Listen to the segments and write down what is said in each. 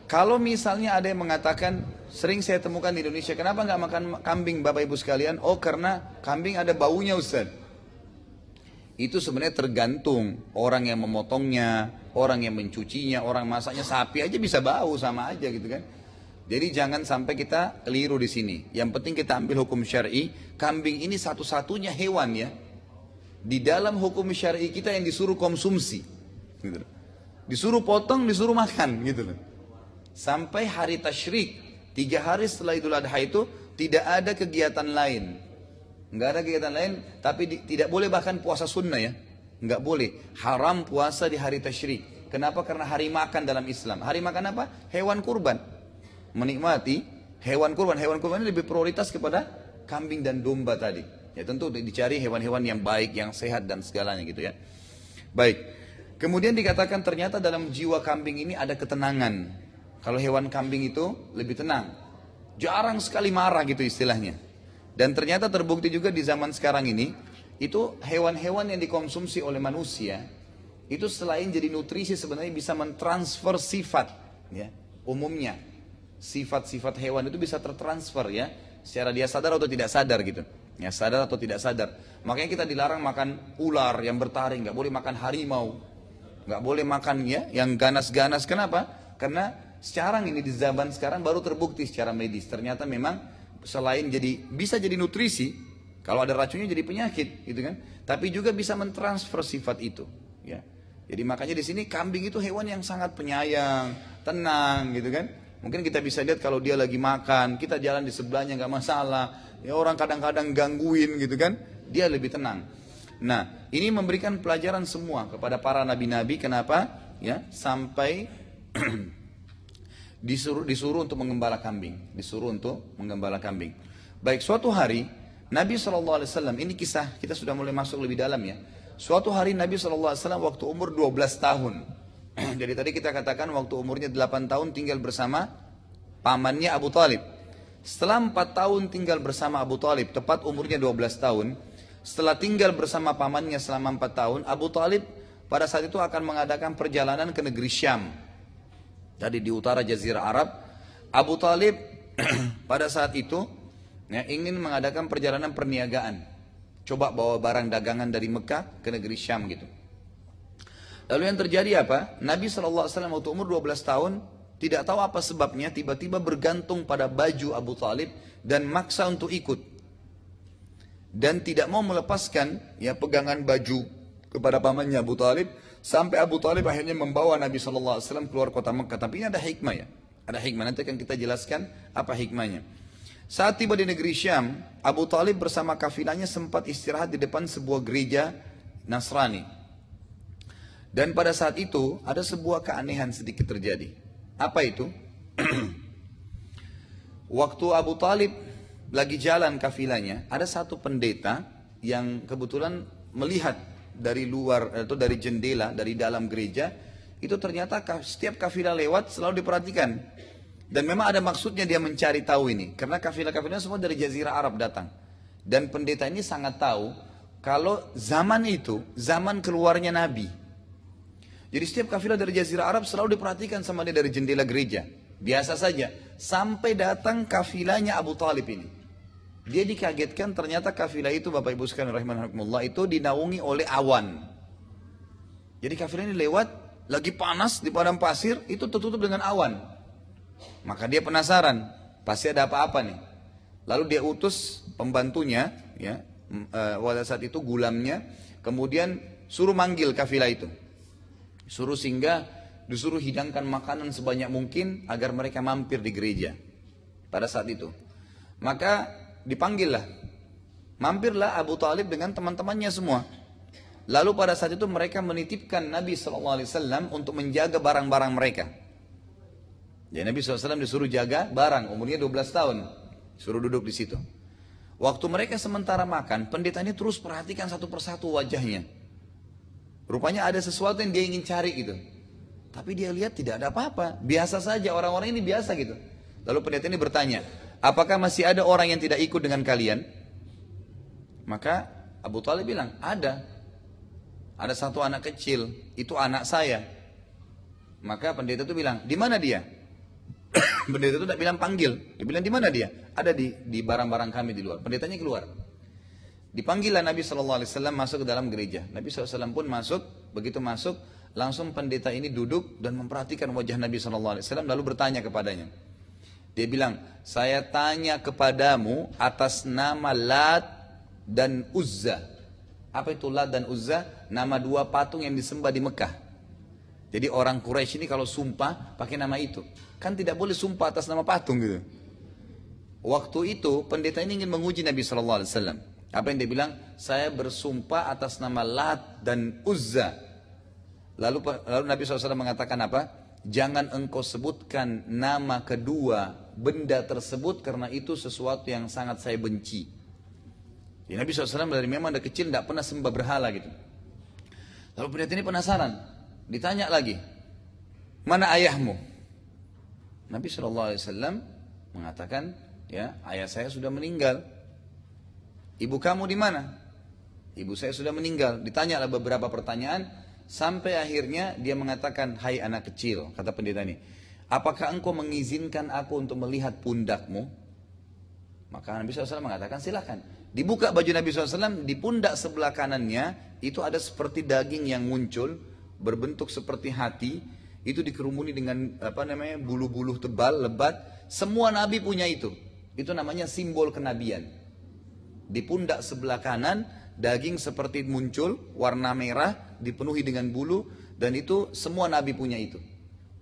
Kalau misalnya ada yang mengatakan, sering saya temukan di Indonesia, kenapa nggak makan kambing Bapak Ibu sekalian? Oh karena kambing ada baunya Ustaz. Itu sebenarnya tergantung orang yang memotongnya, orang yang mencucinya, orang masaknya. Sapi aja bisa bau sama aja gitu kan. Jadi jangan sampai kita keliru di sini. Yang penting kita ambil hukum syar'i. Kambing ini satu-satunya hewan ya di dalam hukum syar'i kita yang disuruh konsumsi. Gitu. Disuruh potong, disuruh makan gitu loh. Sampai hari tasyrik, 3 hari setelah Idul Adha itu tidak ada kegiatan lain. Enggak ada kegiatan lain, tapi tidak boleh bahkan puasa sunnah ya. Enggak boleh. Haram puasa di hari tasyrik. Kenapa? Karena hari makan dalam Islam. Hari makan apa? Hewan kurban. Menikmati hewan kurban. Hewan kurban ini lebih prioritas kepada kambing dan domba tadi. Ya tentu dicari hewan-hewan yang baik, yang sehat dan segalanya gitu ya. Baik. Kemudian dikatakan ternyata dalam jiwa kambing ini ada ketenangan. Kalau hewan kambing itu lebih tenang. Jarang sekali marah gitu istilahnya. Dan ternyata terbukti juga di zaman sekarang ini, itu hewan-hewan yang dikonsumsi oleh manusia, itu selain jadi nutrisi sebenarnya bisa mentransfer sifat. Ya, umumnya, sifat-sifat hewan itu bisa tertransfer ya. Secara dia sadar atau tidak sadar gitu. Ya, sadar atau tidak sadar. Makanya kita dilarang makan ular yang bertaring, nggak boleh makan harimau. Nggak boleh makan ya, yang ganas-ganas. Kenapa? Karena sekarang ini di zaman sekarang baru terbukti secara medis ternyata memang selain bisa jadi nutrisi, kalau ada racunnya jadi penyakit gitu kan, tapi juga bisa mentransfer sifat itu ya. Jadi makanya di sini kambing itu hewan yang sangat penyayang, tenang gitu kan. Mungkin kita bisa lihat kalau dia lagi makan, kita jalan di sebelahnya nggak masalah. Ya orang kadang-kadang gangguin gitu kan, dia lebih tenang. Nah, ini memberikan pelajaran semua kepada para nabi-nabi. Kenapa? Ya, sampai disuruh untuk menggembala kambing, disuruh untuk menggembala kambing. Baik, suatu hari Nabi SAW, ini kisah kita sudah mulai masuk lebih dalam ya. Suatu hari Nabi SAW waktu umur 12 tahun. Jadi tadi kita katakan waktu umurnya 8 tahun tinggal bersama pamannya Abu Talib. Setelah 4 tahun tinggal bersama Abu Talib, tepat umurnya 12 tahun. Setelah tinggal bersama pamannya selama 4 tahun, Abu Talib pada saat itu akan mengadakan perjalanan ke negeri Syam. Jadi di utara Jazirah Arab, Abu Talib pada saat itu ya, ingin mengadakan perjalanan perniagaan. Coba bawa barang dagangan dari Mekah ke negeri Syam gitu. Lalu yang terjadi apa? Nabi SAW waktu umur 12 tahun, tidak tahu apa sebabnya, tiba-tiba bergantung pada baju Abu Talib dan maksa untuk ikut. Dan tidak mau melepaskan ya pegangan baju kepada pamannya Abu Talib, sampai Abu Talib akhirnya membawa Nabi SAW keluar kota Mekah. Tapi ini ada hikmah ya. Ada hikmah, nanti akan kita jelaskan apa hikmahnya. Saat tiba di negeri Syam, Abu Talib bersama kafilahnya sempat istirahat di depan sebuah gereja Nasrani. Dan pada saat itu ada sebuah keanehan sedikit terjadi. Apa itu? Waktu Abu Talib lagi jalan kafilahnya, ada satu pendeta yang kebetulan melihat dari luar atau dari jendela dari dalam gereja, itu ternyata setiap kafilah lewat selalu diperhatikan. Dan memang ada maksudnya dia mencari tahu ini, karena kafilah-kafilah semua dari Jazirah Arab datang. Dan pendeta ini sangat tahu kalau zaman itu zaman keluarnya Nabi. Jadi setiap kafilah dari Jazirah Arab selalu diperhatikan sama dia dari jendela gereja. Biasa saja, sampai datang kafilahnya Abu Talib ini. Dia dikagetkan ternyata kafilah itu, Bapak Ibu sekalian rahimakumullah, itu dinaungi oleh awan. Jadi kafilah ini lewat, lagi panas di padang pasir, itu tertutup dengan awan. Maka dia penasaran, pasti ada apa-apa nih. Lalu dia utus pembantunya, ya, pada saat itu gulamnya, kemudian suruh manggil kafilah itu. Suruh singgah, disuruh hidangkan makanan sebanyak mungkin agar mereka mampir di gereja pada saat itu. Maka dipanggillah, mampirlah Abu Talib dengan teman-temannya semua. Lalu pada saat itu mereka menitipkan Nabi SAW untuk menjaga barang-barang mereka. Jadi Nabi SAW disuruh jaga barang, umurnya 12 tahun, suruh duduk di situ. Waktu mereka sementara makan, pendeta ini terus perhatikan satu persatu wajahnya. Rupanya ada sesuatu yang dia ingin cari gitu. Tapi dia lihat tidak ada apa-apa. Biasa saja, orang-orang ini biasa gitu. Lalu pendeta ini bertanya, apakah masih ada orang yang tidak ikut dengan kalian? Maka Abu Talib bilang, ada. Ada satu anak kecil, itu anak saya. Maka pendeta itu bilang, di mana dia? Pendeta itu tidak bilang panggil. Dia bilang di mana dia? Ada di barang-barang kami di luar. Pendetanya keluar. Dipanggillah Nabi SAW masuk ke dalam gereja. Nabi SAW pun masuk. Begitu masuk, langsung pendeta ini duduk dan memperhatikan wajah Nabi SAW. Lalu bertanya kepadanya. Dia bilang, saya tanya kepadamu atas nama Lat dan Uzza. Apa itu Lat dan Uzza? Nama dua patung yang disembah di Mekah. Jadi orang Quraisy ini kalau sumpah pakai nama itu. Kan tidak boleh sumpah atas nama patung gitu. Waktu itu pendeta ini ingin menguji Nabi SAW. Apa yang dia bilang? Saya bersumpah atas nama Lat dan Uzza. Lalu Nabi SAW mengatakan apa? Jangan engkau sebutkan nama kedua benda tersebut karena itu sesuatu yang sangat saya benci. Jadi Nabi SAW dari memang dari kecil tidak pernah sembah berhala gitu. Lalu pendeta ini penasaran. Ditanya lagi, mana ayahmu? Nabi SAW mengatakan, ya ayah saya sudah meninggal. Ibu kamu di mana? Ibu saya sudah meninggal. Ditanyalah beberapa pertanyaan sampai akhirnya dia mengatakan, hai anak kecil, kata pendeta ini, apakah engkau mengizinkan aku untuk melihat pundakmu? Maka Nabi SAW mengatakan silakan. Dibuka baju Nabi SAW, di pundak sebelah kanannya itu ada seperti daging yang muncul, berbentuk seperti hati, itu dikerumuni dengan bulu-bulu tebal, lebat. Semua Nabi punya itu. Itu namanya simbol kenabian. Di pundak sebelah kanan, daging seperti muncul, warna merah, dipenuhi dengan bulu, dan itu semua Nabi punya itu.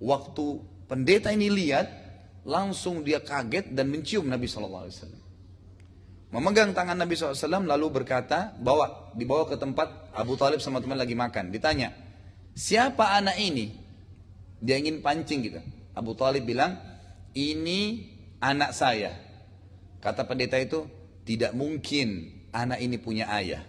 Waktu pendeta ini lihat, langsung dia kaget dan mencium Nabi SAW. Memegang tangan Nabi SAW lalu berkata, dibawa ke tempat Abu Talib sama teman lagi makan. Ditanya, siapa anak ini? Dia ingin pancing gitu. Abu Talib bilang, ini anak saya. Kata pendeta itu, tidak mungkin anak ini punya ayah.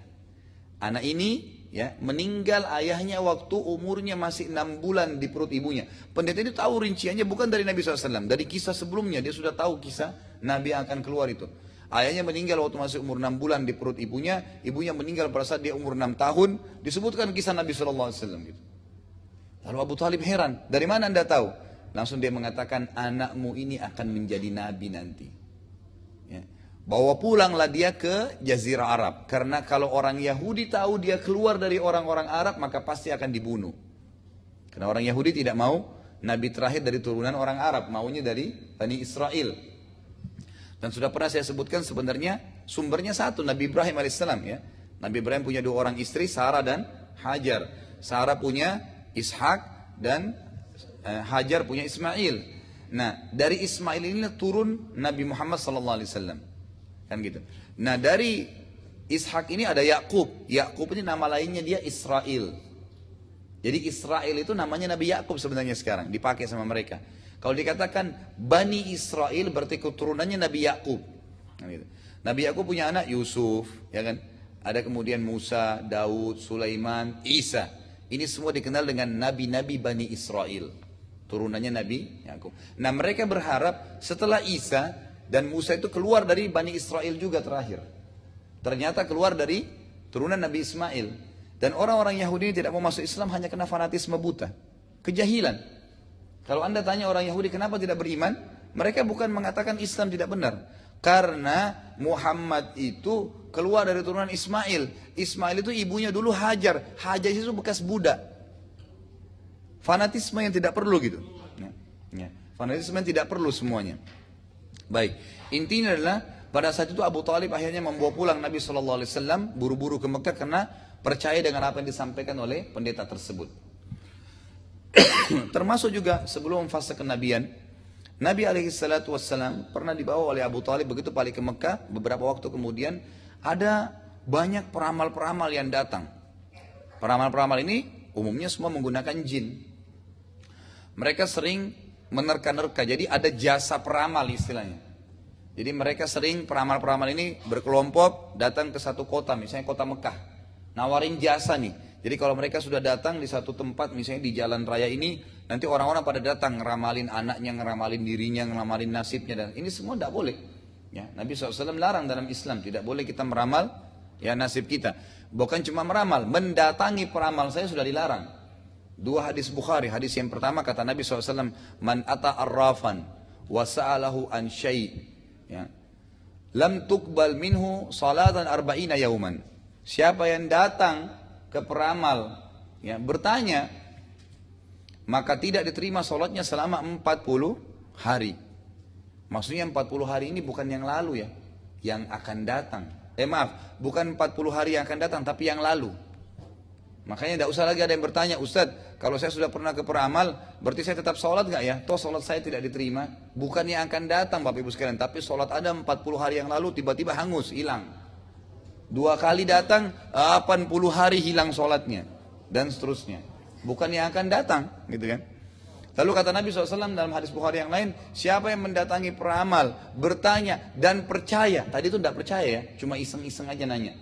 Anak ini ya meninggal ayahnya waktu umurnya masih 6 bulan di perut ibunya. Pendeta itu tahu rinciannya bukan dari Nabi SAW. Dari kisah sebelumnya dia sudah tahu kisah Nabi yang akan keluar itu. Ayahnya meninggal waktu masih umur 6 bulan di perut ibunya. Ibunya meninggal pada saat dia umur 6 tahun. Disebutkan kisah Nabi SAW gitu. Lalu Abu Talib heran. Dari mana anda tahu? Langsung dia mengatakan, anakmu ini akan menjadi nabi nanti. Ya. Bawa pulanglah dia ke Jazirah Arab. Karena kalau orang Yahudi tahu dia keluar dari orang-orang Arab, maka pasti akan dibunuh. Karena orang Yahudi tidak mau nabi terakhir dari turunan orang Arab. Maunya dari Bani Israel. Dan sudah pernah saya sebutkan sebenarnya sumbernya satu, Nabi Ibrahim alaihissalam ya. Nabi Ibrahim punya 2 orang istri, Sarah dan Hajar. Sarah punya Ishak dan Hajar punya Ismail. Nah, dari Ismail ini turun Nabi Muhammad SAW. Kan gitu. Nah, dari Ishak ini ada Yakub. Yakub ini nama lainnya dia Israel. Jadi Israel itu namanya Nabi Yakub sebenarnya sekarang, dipakai sama mereka. Kalau dikatakan Bani Israel berarti keturunannya Nabi Yakub. Kan gitu. Nabi Yakub punya anak Yusuf, ya kan? Ada kemudian Musa, Daud, Sulaiman, Isa. Ini semua dikenal dengan nabi-nabi Bani Israel. Turunannya Nabi Yakub. Nah, mereka berharap setelah Isa dan Musa itu keluar dari Bani Israel juga terakhir. Ternyata keluar dari turunan Nabi Ismail. Dan orang-orang Yahudi ini tidak mau masuk Islam hanya karena fanatisme buta. Kejahilan. Kalau anda tanya orang Yahudi kenapa tidak beriman, mereka bukan mengatakan Islam tidak benar. Karena Muhammad itu keluar dari turunan Ismail. Ismail itu ibunya dulu Hajar. Hajar itu bekas budak. Fanatisme yang tidak perlu gitu. Ya. Fanatisme yang tidak perlu semuanya. Baik, intinya adalah pada saat itu Abu Talib akhirnya membawa pulang Nabi SAW buru-buru ke Mekah karena percaya dengan apa yang disampaikan oleh pendeta tersebut. Termasuk juga sebelum fase kenabian, Nabi SAW pernah dibawa oleh Abu Talib begitu balik ke Mekah. Beberapa waktu kemudian ada banyak peramal-peramal yang datang. Peramal-peramal ini umumnya semua menggunakan jin. Mereka sering menerka-nerka, jadi ada jasa peramal istilahnya. Jadi mereka sering peramal-peramal ini berkelompok datang ke satu kota, misalnya kota Mekah, nawarin jasa nih. Jadi kalau mereka sudah datang di satu tempat, misalnya di jalan raya ini, nanti orang-orang pada datang ngeramalin anaknya, ngeramalin dirinya, ngeramalin nasibnya, dan ini semua tidak boleh. Ya, Nabi SAW larang dalam Islam, tidak boleh kita meramal ya nasib kita. Bukan cuma meramal, mendatangi peramal saya sudah dilarang. 2 hadis Bukhari, hadis yang pertama kata Nabi SAW, man ata arrafan wa sa'alahu an syai', ya, lam tuqbal minhu salatan arba'ina yauman. Siapa yang datang ke peramal, ya, bertanya, maka tidak diterima salatnya selama 40 hari. Maksudnya 40 hari ini bukan yang lalu ya, yang akan datang. Maaf, bukan 40 hari yang akan datang, tapi yang lalu. Makanya tidak usah lagi ada yang bertanya, Ustadz, kalau saya sudah pernah ke peramal, berarti saya tetap sholat nggak ya? Toh sholat saya tidak diterima. Bukan yang akan datang Bapak Ibu sekalian, tapi sholat ada 40 hari yang lalu tiba-tiba hangus, hilang. 2 kali datang, 80 hari hilang sholatnya. Dan seterusnya. Bukan yang akan datang, gitu kan? Lalu kata Nabi SAW dalam hadis Bukhari yang lain, siapa yang mendatangi peramal, bertanya dan percaya. Tadi itu tidak percaya ya, cuma iseng-iseng aja nanya.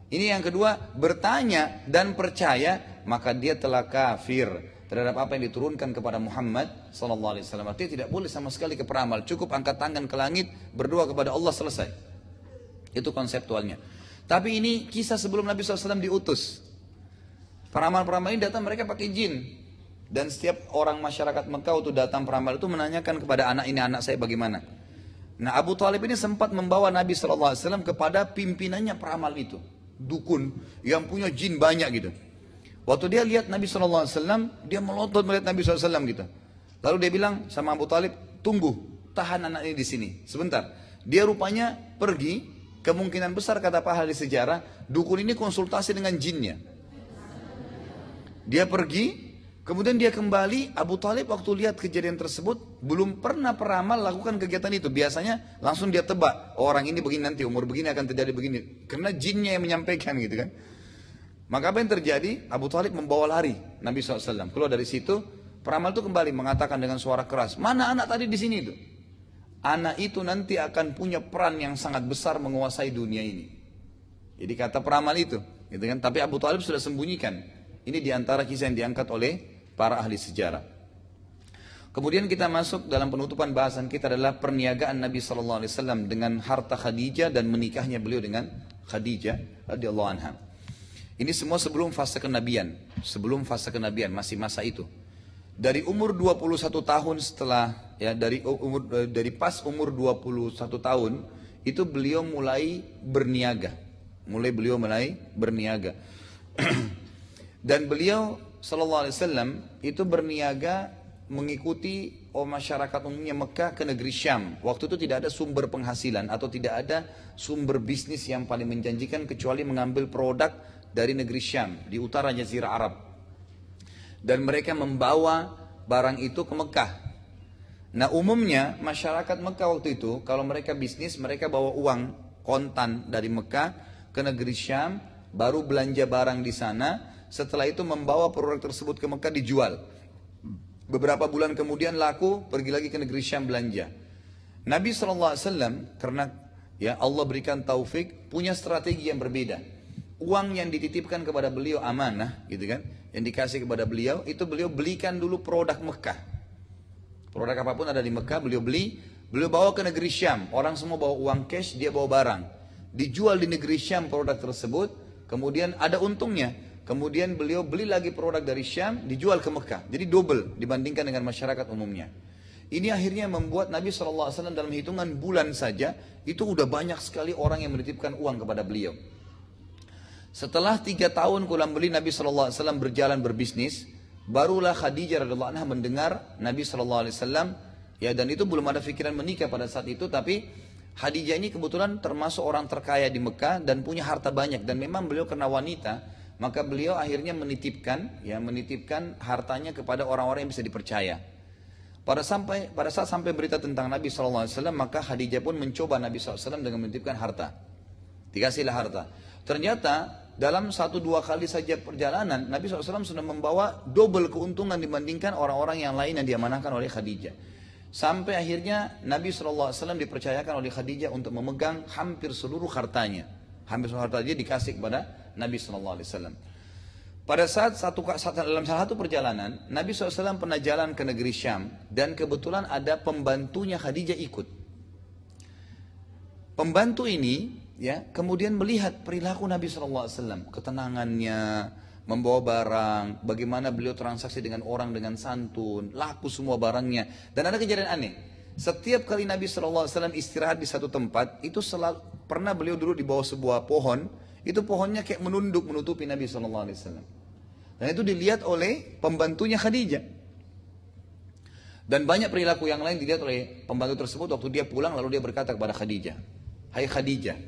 Ini yang kedua, bertanya dan percaya, maka dia telah kafir terhadap apa yang diturunkan kepada Muhammad SAW. Artinya tidak boleh sama sekali ke peramal, cukup angkat tangan ke langit, berdoa kepada Allah, selesai. Itu konseptualnya. Tapi ini kisah sebelum Nabi SAW diutus. Peramal-peramal ini datang mereka pakai jin. Dan setiap orang masyarakat Mekah itu datang peramal itu menanyakan kepada anak ini, anak saya bagaimana. Nah, Abu Talib ini sempat membawa Nabi SAW kepada pimpinannya peramal itu. Dukun yang punya jin banyak gitu. Waktu dia lihat Nabi SAW, dia melotot melihat Nabi SAW gitu. Lalu dia bilang sama Abu Talib, tunggu, tahan anak ini di sini, sebentar. Dia rupanya pergi, kemungkinan besar kata pak ahli sejarah, dukun ini konsultasi dengan jinnya. Dia pergi, kemudian dia kembali. Abu Talib waktu lihat kejadian tersebut, belum pernah peramal lakukan kegiatan itu. Biasanya langsung dia tebak, oh, orang ini begini nanti, umur begini akan terjadi begini. Karena jinnya yang menyampaikan gitu kan. Maka apa yang terjadi? Abu Talib membawa lari Nabi SAW. Keluar dari situ, peramal itu kembali mengatakan dengan suara keras, mana anak tadi di sini itu? Anak itu nanti akan punya peran yang sangat besar menguasai dunia ini. Jadi kata peramal itu, gitu kan. Tapi Abu Talib sudah sembunyikan. Ini diantara kisah yang diangkat oleh para ahli sejarah. Kemudian kita masuk dalam penutupan bahasan kita adalah perniagaan Nabi SAW dengan harta Khadijah dan menikahnya beliau dengan Khadijah radhiyallahu anha. Ini semua sebelum fase kenabian, masih masa itu. Dari umur 21 tahun setelah ya dari pas umur 21 tahun itu beliau mulai berniaga. Dan beliau sallallahu alaihi wasallam itu berniaga mengikuti masyarakat umumnya Mekah ke negeri Syam. Waktu itu tidak ada sumber penghasilan atau tidak ada sumber bisnis yang paling menjanjikan kecuali mengambil produk dari negeri Syam di utara Jazirah Arab. Dan mereka membawa barang itu ke Mekah. Nah, umumnya masyarakat Mekah waktu itu kalau mereka bisnis, mereka bawa uang kontan dari Mekah ke negeri Syam, baru belanja barang di sana. Setelah itu membawa produk tersebut ke Mekah dijual. Beberapa bulan kemudian laku, pergi lagi ke negeri Syam belanja. Nabi SAW karena ya Allah berikan taufik, punya strategi yang berbeda. Uang yang dititipkan kepada beliau amanah, gitu kan, yang dikasih kepada beliau, itu beliau belikan dulu produk Mekah. Produk apapun ada di Mekah, beliau beli, beliau bawa ke negeri Syam. Orang semua bawa uang cash, dia bawa barang. Dijual di negeri Syam produk tersebut, kemudian ada untungnya. Kemudian beliau beli lagi produk dari Syam, dijual ke Mekah. Jadi double dibandingkan dengan masyarakat umumnya. Ini akhirnya membuat Nabi SAW dalam hitungan bulan saja, itu udah banyak sekali orang yang menitipkan uang kepada beliau. Setelah 3 tahun kurang lebih Nabi SAW berjalan berbisnis, barulah Khadijah radhiyallahu anha mendengar Nabi SAW, ya, dan itu belum ada pikiran menikah pada saat itu, tapi Khadijah ini kebetulan termasuk orang terkaya di Mekah dan punya harta banyak, dan memang beliau karena wanita, maka beliau akhirnya menitipkan hartanya kepada orang-orang yang bisa dipercaya. Pada saat sampai berita tentang Nabi SAW, maka Khadijah pun mencoba Nabi SAW dengan menitipkan harta. Dikasihlah harta. Ternyata dalam 1-2 kali saja perjalanan, Nabi SAW sudah membawa double keuntungan dibandingkan orang-orang yang lain yang diamanahkan oleh Khadijah. Sampai akhirnya Nabi SAW dipercayakan oleh Khadijah untuk memegang hampir seluruh hartanya. Hampir seluruh hartanya dikasih kepada Nabi SAW. Pada dalam salah satu perjalanan, Nabi SAW pernah jalan ke negeri Syam dan kebetulan ada pembantunya Khadijah ikut. Pembantu ini, ya, kemudian melihat perilaku Nabi SAW, ketenangannya, membawa barang, bagaimana beliau transaksi dengan orang dengan santun, laku semua barangnya. Dan ada kejadian aneh. Setiap kali Nabi SAW istirahat di satu tempat, itu selalu pernah beliau duduk di bawah sebuah pohon, itu pohonnya kayak menunduk menutupi Nabi SAW. Dan itu dilihat oleh pembantunya Khadijah. Dan banyak perilaku yang lain dilihat oleh pembantu tersebut waktu dia pulang, lalu dia berkata kepada Khadijah, "Hai Khadijah,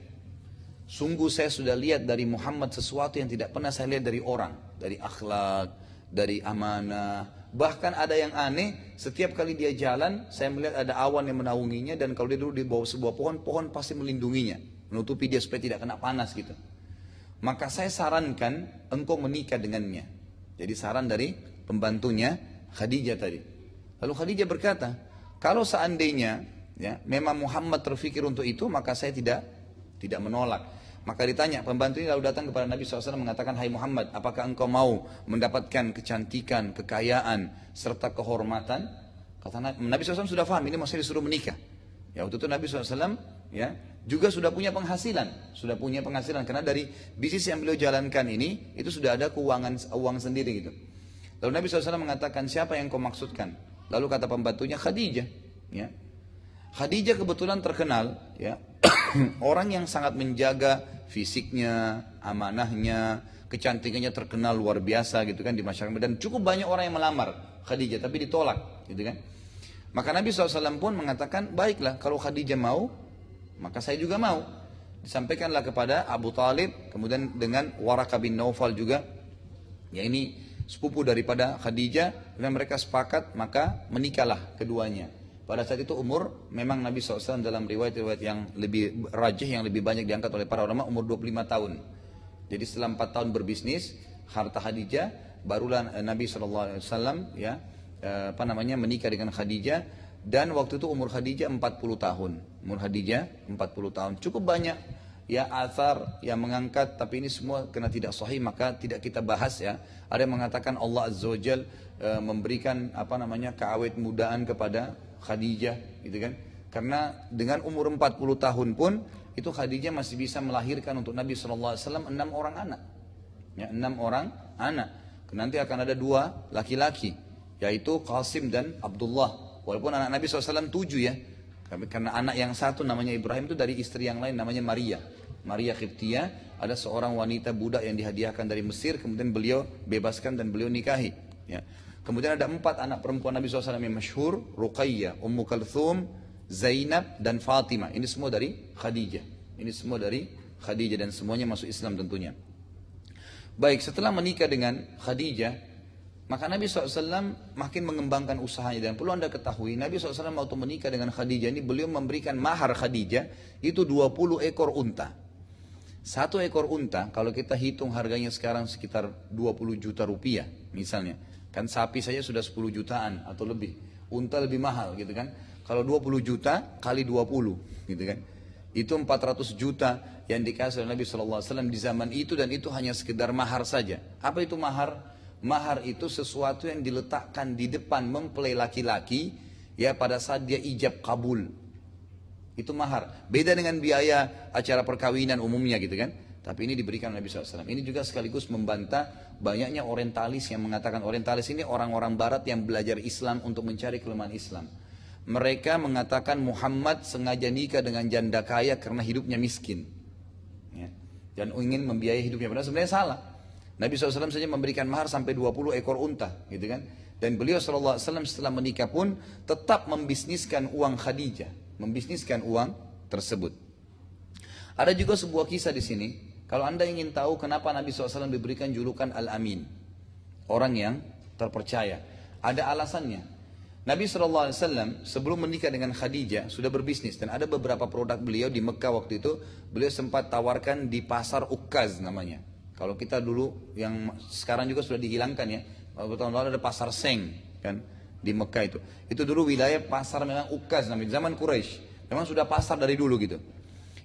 sungguh saya sudah lihat dari Muhammad sesuatu yang tidak pernah saya lihat dari orang, dari akhlak, dari amanah. Bahkan ada yang aneh, setiap kali dia jalan, saya melihat ada awan yang menaunginya, dan kalau dia duduk di bawah sebuah pohon, pohon pasti melindunginya, menutupi dia supaya tidak kena panas gitu. Maka saya sarankan engkau menikah dengannya." Jadi saran dari pembantunya Khadijah tadi. Lalu Khadijah berkata, "Kalau seandainya ya memang Muhammad terfikir untuk itu, maka saya tidak menolak." Maka ditanya, pembantu ini lalu datang kepada Nabi SAW mengatakan, "Hai Muhammad, apakah engkau mau mendapatkan kecantikan, kekayaan, serta kehormatan?" Kata Nabi SAW sudah paham, ini maksudnya disuruh menikah. Ya waktu itu Nabi SAW ya juga sudah punya penghasilan, karena dari bisnis yang beliau jalankan ini itu sudah ada keuangan uang sendiri gitu. Lalu Nabi SAW mengatakan, "Siapa yang kau maksudkan?" Lalu kata pembantunya, "Khadijah." Ya. Khadijah kebetulan terkenal ya orang yang sangat menjaga fisiknya, amanahnya, kecantikannya terkenal luar biasa gitu kan di masyarakat, dan cukup banyak orang yang melamar Khadijah tapi ditolak gitu kan. Maka Nabi SAW pun mengatakan, "Baiklah, kalau Khadijah mau, maka saya juga mau." Disampaikanlah kepada Abu Talib, kemudian dengan Waraqah bin Naufal juga, ya ini sepupu daripada Khadijah, dan mereka sepakat, maka menikahlah keduanya. Pada saat itu umur, memang Nabi SAW dalam riwayat-riwayat yang lebih rajih, yang lebih banyak diangkat oleh para ulama, umur 25 tahun. Jadi setelah 4 tahun berbisnis, harta Khadijah, barulah Nabi SAW ya, menikah dengan Khadijah. Dan waktu itu umur Khadijah 40 tahun. Umur Khadijah 40 tahun. Cukup banyak ya athar yang mengangkat, tapi ini semua karena tidak sahih maka tidak kita bahas ya. Ada yang mengatakan Allah Azza wa Jal memberikan keawet mudaan kepada Khadijah gitu kan. Karena dengan umur 40 tahun pun itu Khadijah masih bisa melahirkan untuk Nabi SAW 6 orang anak. Ya, 6 orang anak. Nanti akan ada 2 laki-laki, yaitu Qasim dan Abdullah. Walaupun anak Nabi SAW 7 ya. Karena anak yang satu namanya Ibrahim itu dari istri yang lain namanya Maria. Maria Qibtiyah, ada seorang wanita budak yang dihadiahkan dari Mesir, kemudian beliau bebaskan dan beliau nikahi. Ya. Kemudian ada 4 anak perempuan Nabi SAW yang masyhur, Ruqayyah, Ummu Kalthum, Zainab, dan Fatimah. Ini semua dari Khadijah. Dan semuanya masuk Islam tentunya. Baik, setelah menikah dengan Khadijah, maka Nabi SAW makin mengembangkan usahanya. Dan perlu anda ketahui, Nabi SAW waktu menikah dengan Khadijah ini, beliau memberikan mahar Khadijah itu 20 ekor unta. 1 ekor unta, kalau kita hitung harganya sekarang sekitar 20 juta rupiah misalnya. Kan sapi saja sudah 10 jutaan atau lebih. Unta lebih mahal gitu kan. Kalau 20 juta kali 20 gitu kan. Itu 400 juta yang dikasih oleh Nabi SAW di zaman itu, dan itu hanya sekedar mahar saja. Apa itu mahar? Mahar itu sesuatu yang diletakkan di depan mempelai laki-laki ya pada saat dia ijab kabul. Itu mahar. Beda dengan biaya acara perkawinan umumnya gitu kan. Tapi ini diberikan Nabi SAW. Ini juga sekaligus membantah banyaknya orientalis yang mengatakan, orientalis ini orang-orang barat yang belajar Islam untuk mencari kelemahan Islam. Mereka mengatakan Muhammad sengaja nikah dengan janda kaya karena hidupnya miskin. Ya. Dan ingin membiayai hidupnya. Padahal sebenarnya salah. Nabi SAW saja memberikan mahar sampai 20 ekor unta. Gitu kan. Dan beliau SAW setelah menikah pun tetap membisniskan uang Khadijah. Membisniskan uang tersebut. Ada juga sebuah kisah di sini. Kalau anda ingin tahu kenapa Nabi SAW diberikan julukan Al-Amin, orang yang terpercaya, ada alasannya. Nabi SAW sebelum menikah dengan Khadijah sudah berbisnis, dan ada beberapa produk beliau di Mekah waktu itu, beliau sempat tawarkan di pasar Ukaz namanya. Kalau kita dulu, yang sekarang juga sudah dihilangkan ya, tahun lalu ada pasar Seng kan di Mekah itu. Itu dulu wilayah pasar memang Ukaz namanya, zaman Quraisy. Memang sudah pasar dari dulu gitu.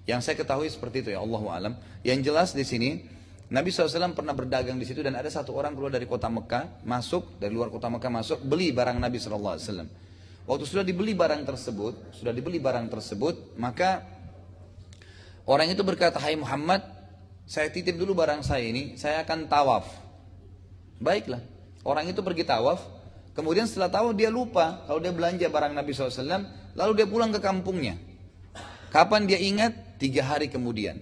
Yang saya ketahui seperti itu ya, Allahu a'lam. Yang jelas di sini Nabi SAW pernah berdagang di situ, dan ada satu orang keluar dari kota Mekah, masuk dari luar kota Mekah masuk, beli barang Nabi SAW. Waktu sudah dibeli barang tersebut, maka orang itu berkata, "Hai Muhammad, saya titip dulu barang saya ini, saya akan tawaf." Baiklah, orang itu pergi tawaf. Kemudian setelah tahu dia lupa kalau dia belanja barang Nabi SAW, lalu dia pulang ke kampungnya. Kapan dia ingat? 3 hari kemudian.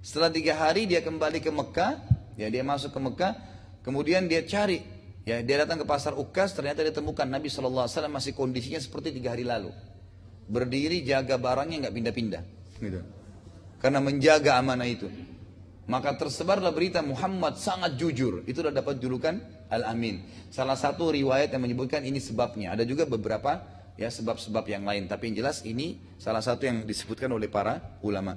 Setelah 3 hari dia kembali ke Mekah, ya dia masuk ke Mekah, kemudian dia cari, ya dia datang ke pasar Ukas, ternyata dia temukan Nabi SAW masih kondisinya seperti 3 hari lalu. Berdiri jaga barangnya nggak pindah-pindah, gitu. Karena menjaga amanah itu. Maka tersebarlah berita Muhammad sangat jujur. Itu sudah dapat julukan Al-Amin. Salah satu riwayat yang menyebutkan ini sebabnya. Ada juga beberapa ya sebab-sebab yang lain. Tapi yang jelas ini salah satu yang disebutkan oleh para ulama.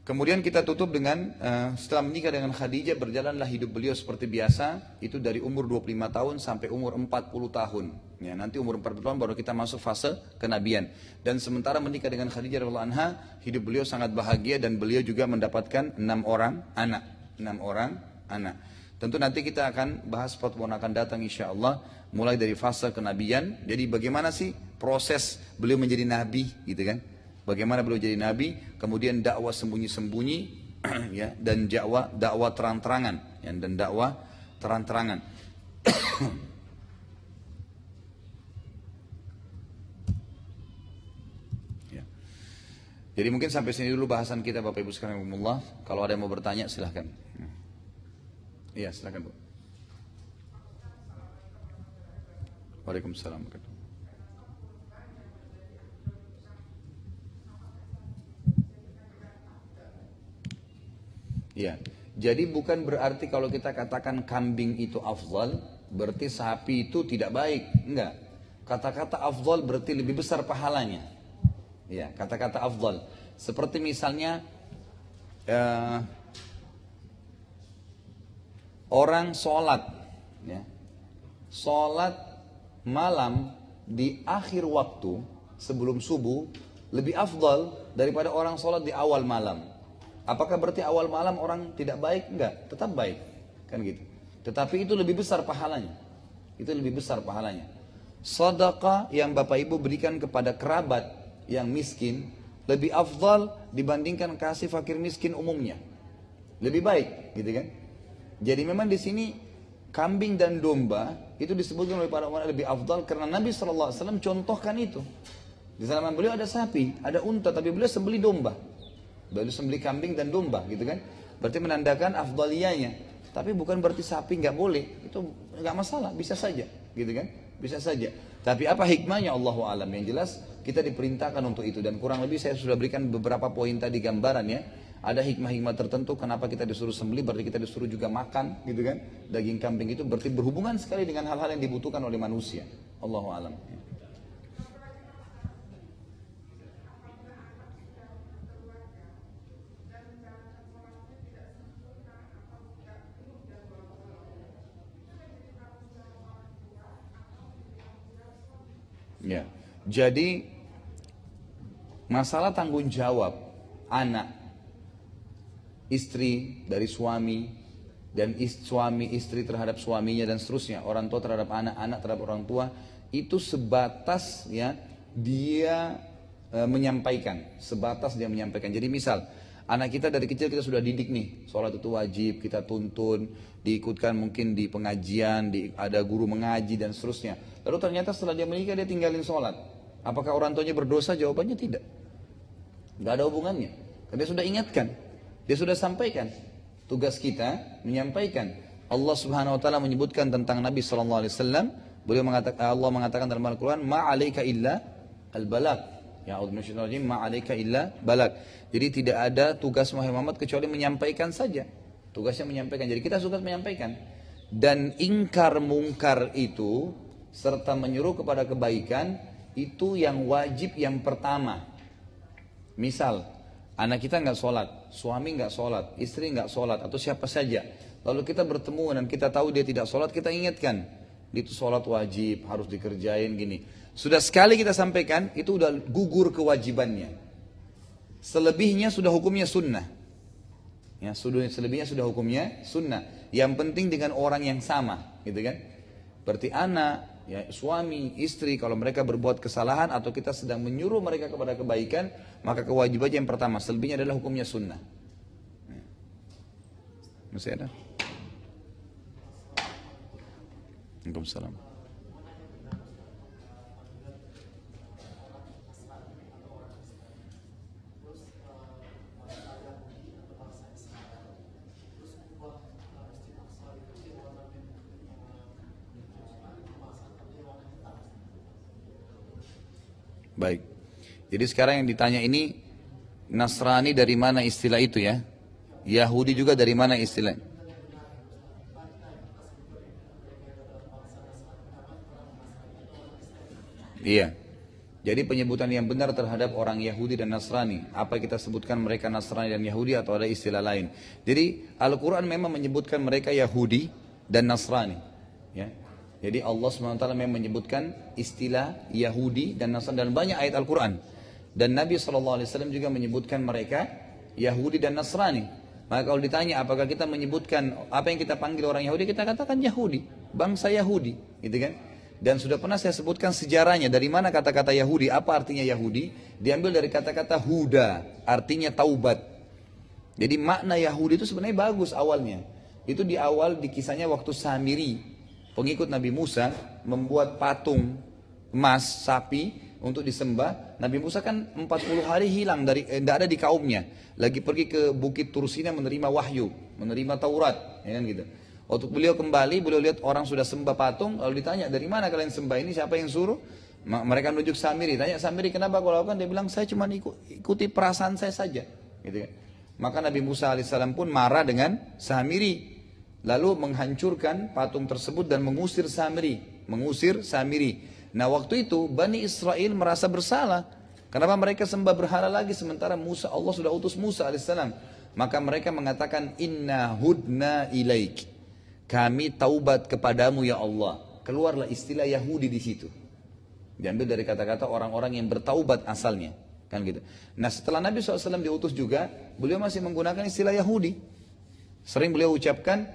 Kemudian kita tutup dengan setelah menikah dengan Khadijah berjalanlah hidup beliau seperti biasa. Itu dari umur 25 tahun sampai umur 40 tahun. Ya, nanti umur 40 tahun baru kita masuk fase kenabian. Dan sementara menikah dengan Khadijah radhiyallahu anha, hidup beliau sangat bahagia dan beliau juga mendapatkan 6 orang anak. 6 orang anak. Tentu nanti kita akan bahas pertemuan akan datang insya Allah. Mulai dari fase kenabian. Jadi bagaimana sih proses beliau menjadi nabi gitu kan. Bagaimana beliau jadi nabi, kemudian dakwah sembunyi-sembunyi, ya, dan dakwah terang-terangan, ya, dan dakwah terang-terangan. Ya. Jadi mungkin sampai sini dulu bahasan kita Bapak Ibu sekalian. Kalau ada yang mau bertanya silahkan. Iya silahkan Bu. Waalaikumsalam. Ya, jadi bukan berarti kalau kita katakan kambing itu afdal, berarti sapi itu tidak baik. Enggak. Kata-kata afdal berarti lebih besar pahalanya. Ya, kata-kata afdal. Seperti misalnya orang sholat, ya, sholat malam di akhir waktu sebelum subuh lebih afdal daripada orang sholat di awal malam. Apakah berarti awal malam orang tidak baik? Enggak, tetap baik. Kan gitu. Tetapi itu lebih besar pahalanya. Itu lebih besar pahalanya. Sedekah yang Bapak Ibu berikan kepada kerabat yang miskin lebih afdal dibandingkan kasih fakir miskin umumnya. Lebih baik, gitu kan? Jadi memang di sini kambing dan domba itu disebutkan oleh para ulama lebih afdal karena Nabi SAW contohkan itu. Di zaman beliau ada sapi, ada unta, tapi beliau sembelih domba. Beliau sembelih kambing dan domba, gitu kan? Berarti menandakan afdaliyahnya. Tapi bukan berarti sapi nggak boleh. Itu nggak masalah, bisa saja, gitu kan? Bisa saja. Tapi apa hikmahnya Allahu alam? Yang jelas kita diperintahkan untuk itu dan kurang lebih saya sudah berikan beberapa poin tadi gambaran ya. Ada hikmah-hikmah tertentu kenapa kita disuruh sembelih, berarti kita disuruh juga makan, gitu kan? Daging kambing itu berarti berhubungan sekali dengan hal-hal yang dibutuhkan oleh manusia. Allahu alam. Ya. Jadi masalah tanggung jawab anak, istri dari suami dan suami istri terhadap suaminya dan seterusnya, orang tua terhadap anak, anak terhadap orang tua itu sebatas ya dia menyampaikan, sebatas dia menyampaikan. Jadi misal anak kita dari kecil kita sudah didik nih, sholat itu wajib, kita tuntun, diikutkan mungkin di pengajian, ada guru mengaji dan seterusnya. Lalu ternyata setelah dia menikah dia tinggalin sholat. Apakah orang tuanya berdosa? Jawabannya tidak. Gak ada hubungannya. Karena dia sudah ingatkan, dia sudah sampaikan. Tugas kita menyampaikan. Allah Subhanahu Wa Taala menyebutkan tentang Nabi Sallallahu Alaihi Wasallam. Beliau mengatakan, Allah mengatakan dalam Al-Quran, ma'alaika illa al-balak. Ya Allah Bismillahirrahmanirrahim, ma'alaika illa balak. Jadi tidak ada tugas Muhammad kecuali menyampaikan saja. Tugasnya menyampaikan. Jadi kita tugas menyampaikan. Dan ingkar mungkar itu serta menyuruh kepada kebaikan itu yang wajib yang pertama. Misal anak kita nggak sholat, suami nggak sholat, istri nggak sholat atau siapa saja. Lalu kita bertemu dan kita tahu dia tidak sholat, kita ingatkan. Itu sholat wajib, harus dikerjain gini. Sudah sekali kita sampaikan, itu udah gugur kewajibannya. Selebihnya sudah hukumnya sunnah. Ya, selebihnya sudah hukumnya sunnah. Yang penting dengan orang yang sama, gitu kan? Berarti anak, ya, suami, istri, kalau mereka berbuat kesalahan atau kita sedang menyuruh mereka kepada kebaikan, maka kewajibannya yang pertama, selebihnya adalah hukumnya sunnah. Masih ada? Waalaikumsalam. Baik. Jadi sekarang yang ditanya ini, Nasrani dari mana istilah itu ya? Yahudi juga dari mana istilah? Iya. Jadi penyebutan yang benar terhadap orang Yahudi dan Nasrani, apa kita sebutkan mereka Nasrani dan Yahudi atau ada istilah lain? Jadi Al-Quran memang menyebutkan mereka Yahudi dan Nasrani. Ya. Jadi Allah SWT memang menyebutkan istilah Yahudi dan Nasrani dalam banyak ayat Al-Quran. Dan Nabi SAW juga menyebutkan mereka Yahudi dan Nasrani. Maka kalau ditanya apakah kita menyebutkan apa yang kita panggil orang Yahudi, kita katakan Yahudi, bangsa Yahudi, gitu kan? Dan sudah pernah saya sebutkan sejarahnya, dari mana kata-kata Yahudi, apa artinya Yahudi? Diambil dari kata-kata Huda, artinya taubat. Jadi makna Yahudi itu sebenarnya bagus awalnya. Itu di awal di kisahnya waktu Samiri, pengikut Nabi Musa, membuat patung emas sapi untuk disembah. Nabi Musa kan 40 hari hilang, tidak ada di kaumnya. Lagi pergi ke Bukit Tursina menerima wahyu, menerima Taurat, ya kan gitu. Waktu beliau kembali, beliau lihat orang sudah sembah patung, lalu ditanya, dari mana kalian sembah ini, siapa yang suruh? Mereka menunjuk Samiri, tanya Samiri kenapa kau lakukan? Dia bilang, saya cuma ikuti perasaan saya saja. Gitu kan? Maka Nabi Musa alaihissalam pun marah dengan Samiri, lalu menghancurkan patung tersebut dan mengusir Samiri. Nah waktu itu Bani Israel merasa bersalah, kenapa mereka sembah berhala lagi sementara Allah sudah utus Musa alaihissalam. Maka mereka mengatakan, inna hudna ilaik, kami taubat kepadamu ya Allah. Keluarlah istilah Yahudi di situ. Diambil dari kata-kata orang-orang yang bertaubat asalnya. Kan gitu. Nah setelah Nabi SAW diutus juga, beliau masih menggunakan istilah Yahudi. Sering beliau ucapkan,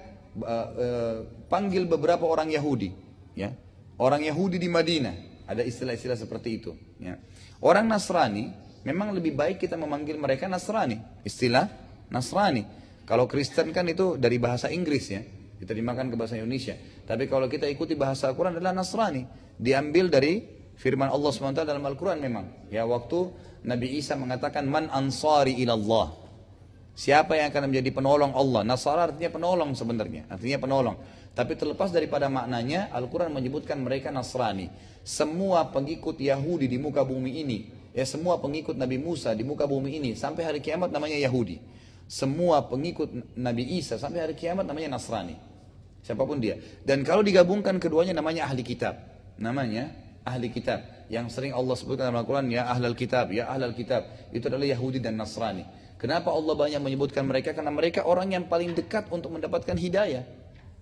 panggil beberapa orang Yahudi. Ya. Orang Yahudi di Madinah. Ada istilah-istilah seperti itu. Ya. Orang Nasrani, memang lebih baik kita memanggil mereka Nasrani. Istilah Nasrani. Kalau Kristen kan itu dari bahasa Inggris ya. Diterjemahkan ke bahasa Indonesia. Tapi kalau kita ikuti bahasa Al-Quran adalah Nasrani. Diambil dari firman Allah SWT dalam Al-Quran memang. Ya waktu Nabi Isa mengatakan man ansari ilallah. Siapa yang akan menjadi penolong Allah? Nasara artinya penolong sebenarnya. Artinya penolong. Tapi terlepas daripada maknanya, Al-Quran menyebutkan mereka Nasrani. Semua pengikut Yahudi di muka bumi ini. Ya semua pengikut Nabi Musa di muka bumi ini. Sampai hari kiamat namanya Yahudi. Semua pengikut Nabi Isa sampai hari kiamat namanya Nasrani. Siapapun dia. Dan kalau digabungkan keduanya namanya ahli kitab. Namanya ahli kitab. Yang sering Allah sebutkan dalam Al-Quran, ya ahlal kitab, ya ahlal kitab. Itu adalah Yahudi dan Nasrani. Kenapa Allah banyak menyebutkan mereka? Karena mereka orang yang paling dekat untuk mendapatkan hidayah.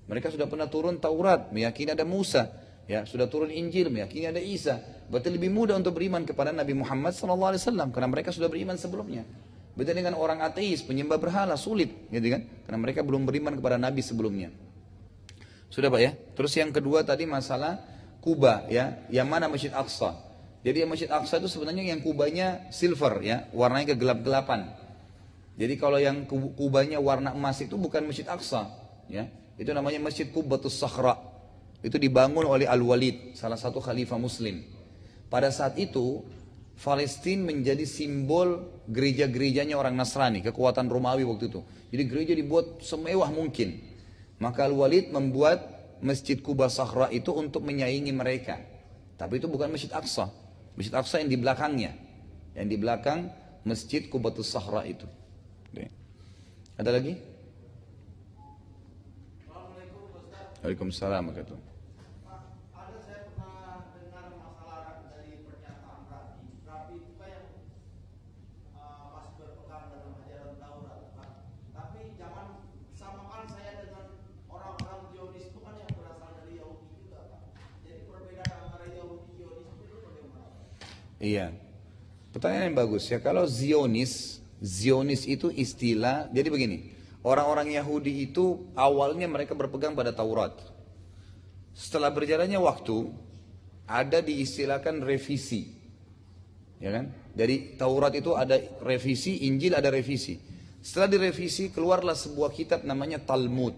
Mereka sudah pernah turun Taurat, meyakini ada Musa. Ya, sudah turun Injil, meyakini ada Isa. Berarti lebih mudah untuk beriman kepada Nabi Muhammad SAW. Karena mereka sudah beriman sebelumnya. Beda dengan orang ateis, penyembah berhala, sulit. Gitu kan? Karena mereka belum beriman kepada Nabi sebelumnya. Sudah Pak ya. Terus yang kedua tadi masalah Kuba ya, yang mana Masjid Aqsa. Jadi Masjid Aqsa itu sebenarnya yang kubanya silver ya, warnanya kegelap-gelapan. Jadi kalau yang kubanya warna emas itu bukan Masjid Aqsa ya. Itu namanya Masjid Qubatus Sakhra. Itu dibangun oleh Al-Walid, salah satu khalifah muslim. Pada saat itu Palestina menjadi simbol gereja-gerejanya orang Nasrani, kekuatan Romawi waktu itu. Jadi gereja dibuat semewah mungkin. Maka Al-Walid membuat Masjid Quba Sakhra itu untuk menyaingi mereka. Tapi itu bukan Masjid Aqsa. Masjid Aqsa yang di belakangnya. Yang di belakang Masjid Qubatus Sakhra itu. Ada lagi? Waalaikumsalam warahmatullahi wabarakatuh. Iya. Pertanyaan yang bagus ya. Kalau Zionis itu istilah. Jadi begini, orang-orang Yahudi itu awalnya mereka berpegang pada Taurat. Setelah berjalannya waktu, ada diistilahkan revisi, ya kan? Dari Taurat itu ada revisi, Injil ada revisi. Setelah direvisi keluarlah sebuah kitab namanya Talmud.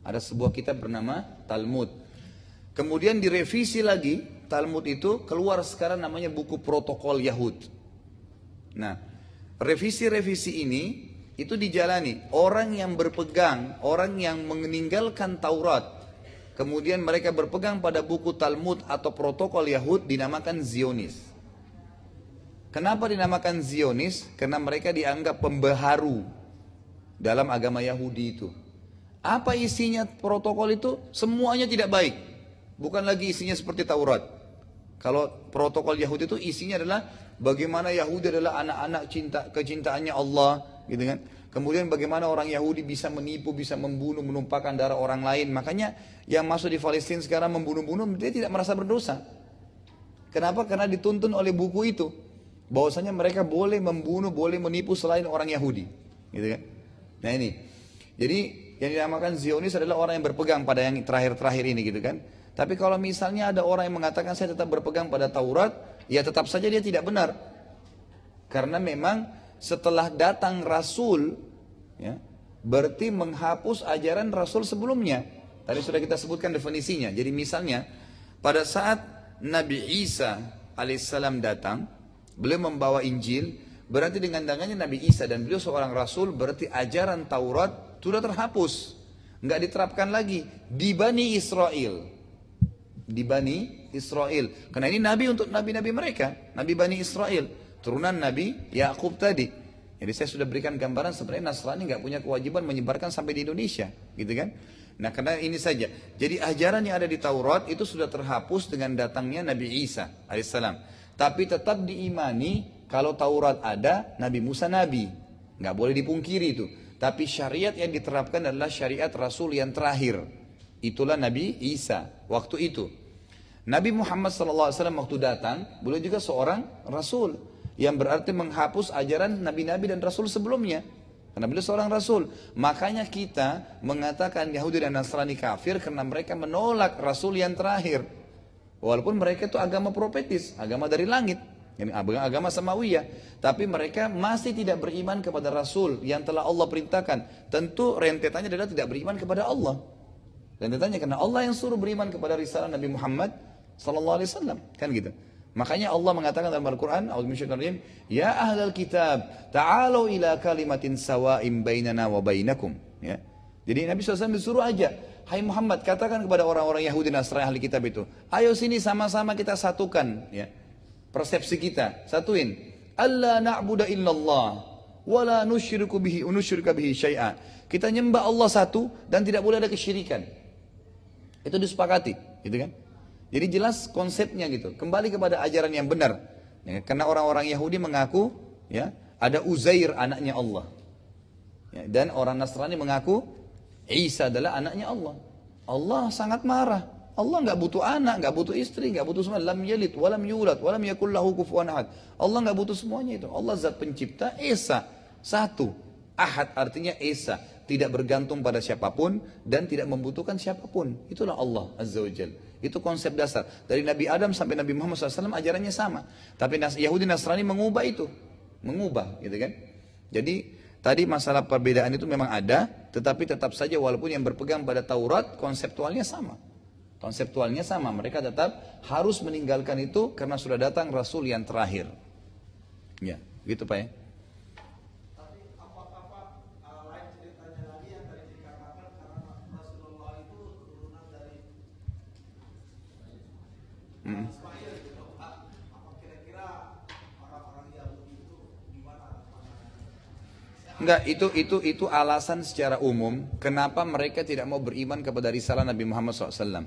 Ada sebuah kitab bernama Talmud. Kemudian direvisi lagi, Talmud itu keluar sekarang namanya buku protokol Yahud. Nah, revisi-revisi ini itu dijalani. Orang yang berpegang, orang yang meninggalkan Taurat, kemudian mereka berpegang pada buku Talmud atau protokol Yahud dinamakan Zionis. Kenapa dinamakan Zionis? Karena mereka dianggap pembaharu dalam agama Yahudi itu. Apa isinya protokol itu? Semuanya tidak baik. Bukan lagi isinya seperti Taurat. Kalau protokol Yahudi itu isinya adalah bagaimana Yahudi adalah anak-anak kecintaannya Allah, gitu kan? Kemudian bagaimana orang Yahudi bisa menipu, bisa membunuh, menumpahkan darah orang lain. Makanya yang masuk di Palestina sekarang membunuh-bunuh, dia tidak merasa berdosa. Kenapa? Karena dituntun oleh buku itu. Bahwasanya mereka boleh membunuh, boleh menipu selain orang Yahudi, gitu kan? Nah ini, jadi yang dinamakan Zionis adalah orang yang berpegang pada yang terakhir-terakhir ini, gitu kan? Tapi kalau misalnya ada orang yang mengatakan saya tetap berpegang pada Taurat, ya tetap saja dia tidak benar. Karena memang setelah datang Rasul, ya, berarti menghapus ajaran Rasul sebelumnya. Tadi sudah kita sebutkan definisinya. Jadi misalnya pada saat Nabi Isa alaihissalam datang, beliau membawa Injil, berarti dengan datangnya Nabi Isa dan beliau seorang Rasul, berarti ajaran Taurat sudah terhapus, nggak diterapkan lagi di Bani Israel. Di Bani Israel. Karena ini nabi untuk nabi-nabi mereka, nabi Bani Israel, turunan Nabi Yakub tadi. Jadi saya sudah berikan gambaran sebenarnya Nasrani nggak punya kewajiban menyebarkan sampai di Indonesia, gitu kan? Nah karena ini saja. Jadi ajaran yang ada di Taurat itu sudah terhapus dengan datangnya Nabi Isa alaihissalam. Tapi tetap diimani kalau Taurat ada, Nabi Musa nabi, nggak boleh dipungkiri itu. Tapi syariat yang diterapkan adalah syariat Rasul yang terakhir. Itulah Nabi Isa waktu itu. Nabi Muhammad SAW waktu datang, beliau juga seorang Rasul. Yang berarti menghapus ajaran Nabi-Nabi dan Rasul sebelumnya. Karena beliau seorang Rasul. Makanya kita mengatakan Yahudi dan Nasrani kafir karena mereka menolak Rasul yang terakhir. Walaupun mereka itu agama profetis, agama dari langit. Agama Samawiyah. Tapi mereka masih tidak beriman kepada Rasul yang telah Allah perintahkan. Tentu rentetannya adalah tidak beriman kepada Allah. Rentetannya karena Allah yang suruh beriman kepada risalah Nabi Muhammad sallallahu alaihi wasallam, kan gitu. Makanya Allah mengatakan dalam Al-Qur'an, a'udzubillahi ya ahlal kitab, ta'alu ila kalimatin sawa'im bainana wa bainakum, ya. Jadi Nabi SAW disuruh aja, hai Muhammad, katakan kepada orang-orang Yahudi Nasrani ahli kitab itu, ayo sini sama-sama kita satukan, ya. Persepsi kita, satuin. Alla na'budu illallah wa la nusyriku bihi syai'a. Kita nyembah Allah satu dan tidak boleh ada kesyirikan. Itu disepakati, gitu kan? Jadi jelas konsepnya gitu. Kembali kepada ajaran yang benar. Ya, karena orang-orang Yahudi mengaku, ya, ada Uzair anaknya Allah. Ya, dan orang Nasrani mengaku Isa adalah anaknya Allah. Allah sangat marah. Allah nggak butuh anak, nggak butuh istri, nggak butuh semua. Lam yalid, walam yulad, walam yakul lahu kufuwan ahad. Allah nggak butuh semuanya itu. Allah zat pencipta, Esa satu. Ahad artinya Esa, tidak bergantung pada siapapun dan tidak membutuhkan siapapun. Itulah Allah Azza wa Jalla. Itu konsep dasar. Dari Nabi Adam sampai Nabi Muhammad SAW ajarannya sama. Tapi Yahudi Nasrani mengubah itu. Mengubah, gitu kan. Jadi tadi masalah perbedaan itu memang ada, tetapi tetap saja walaupun yang berpegang pada Taurat konseptualnya sama. Konseptualnya sama. Mereka tetap harus meninggalkan itu karena sudah datang Rasul yang terakhir. Ya, gitu Pak ya. Enggak, itu alasan secara umum kenapa mereka tidak mau beriman kepada risalah Nabi Muhammad SAW.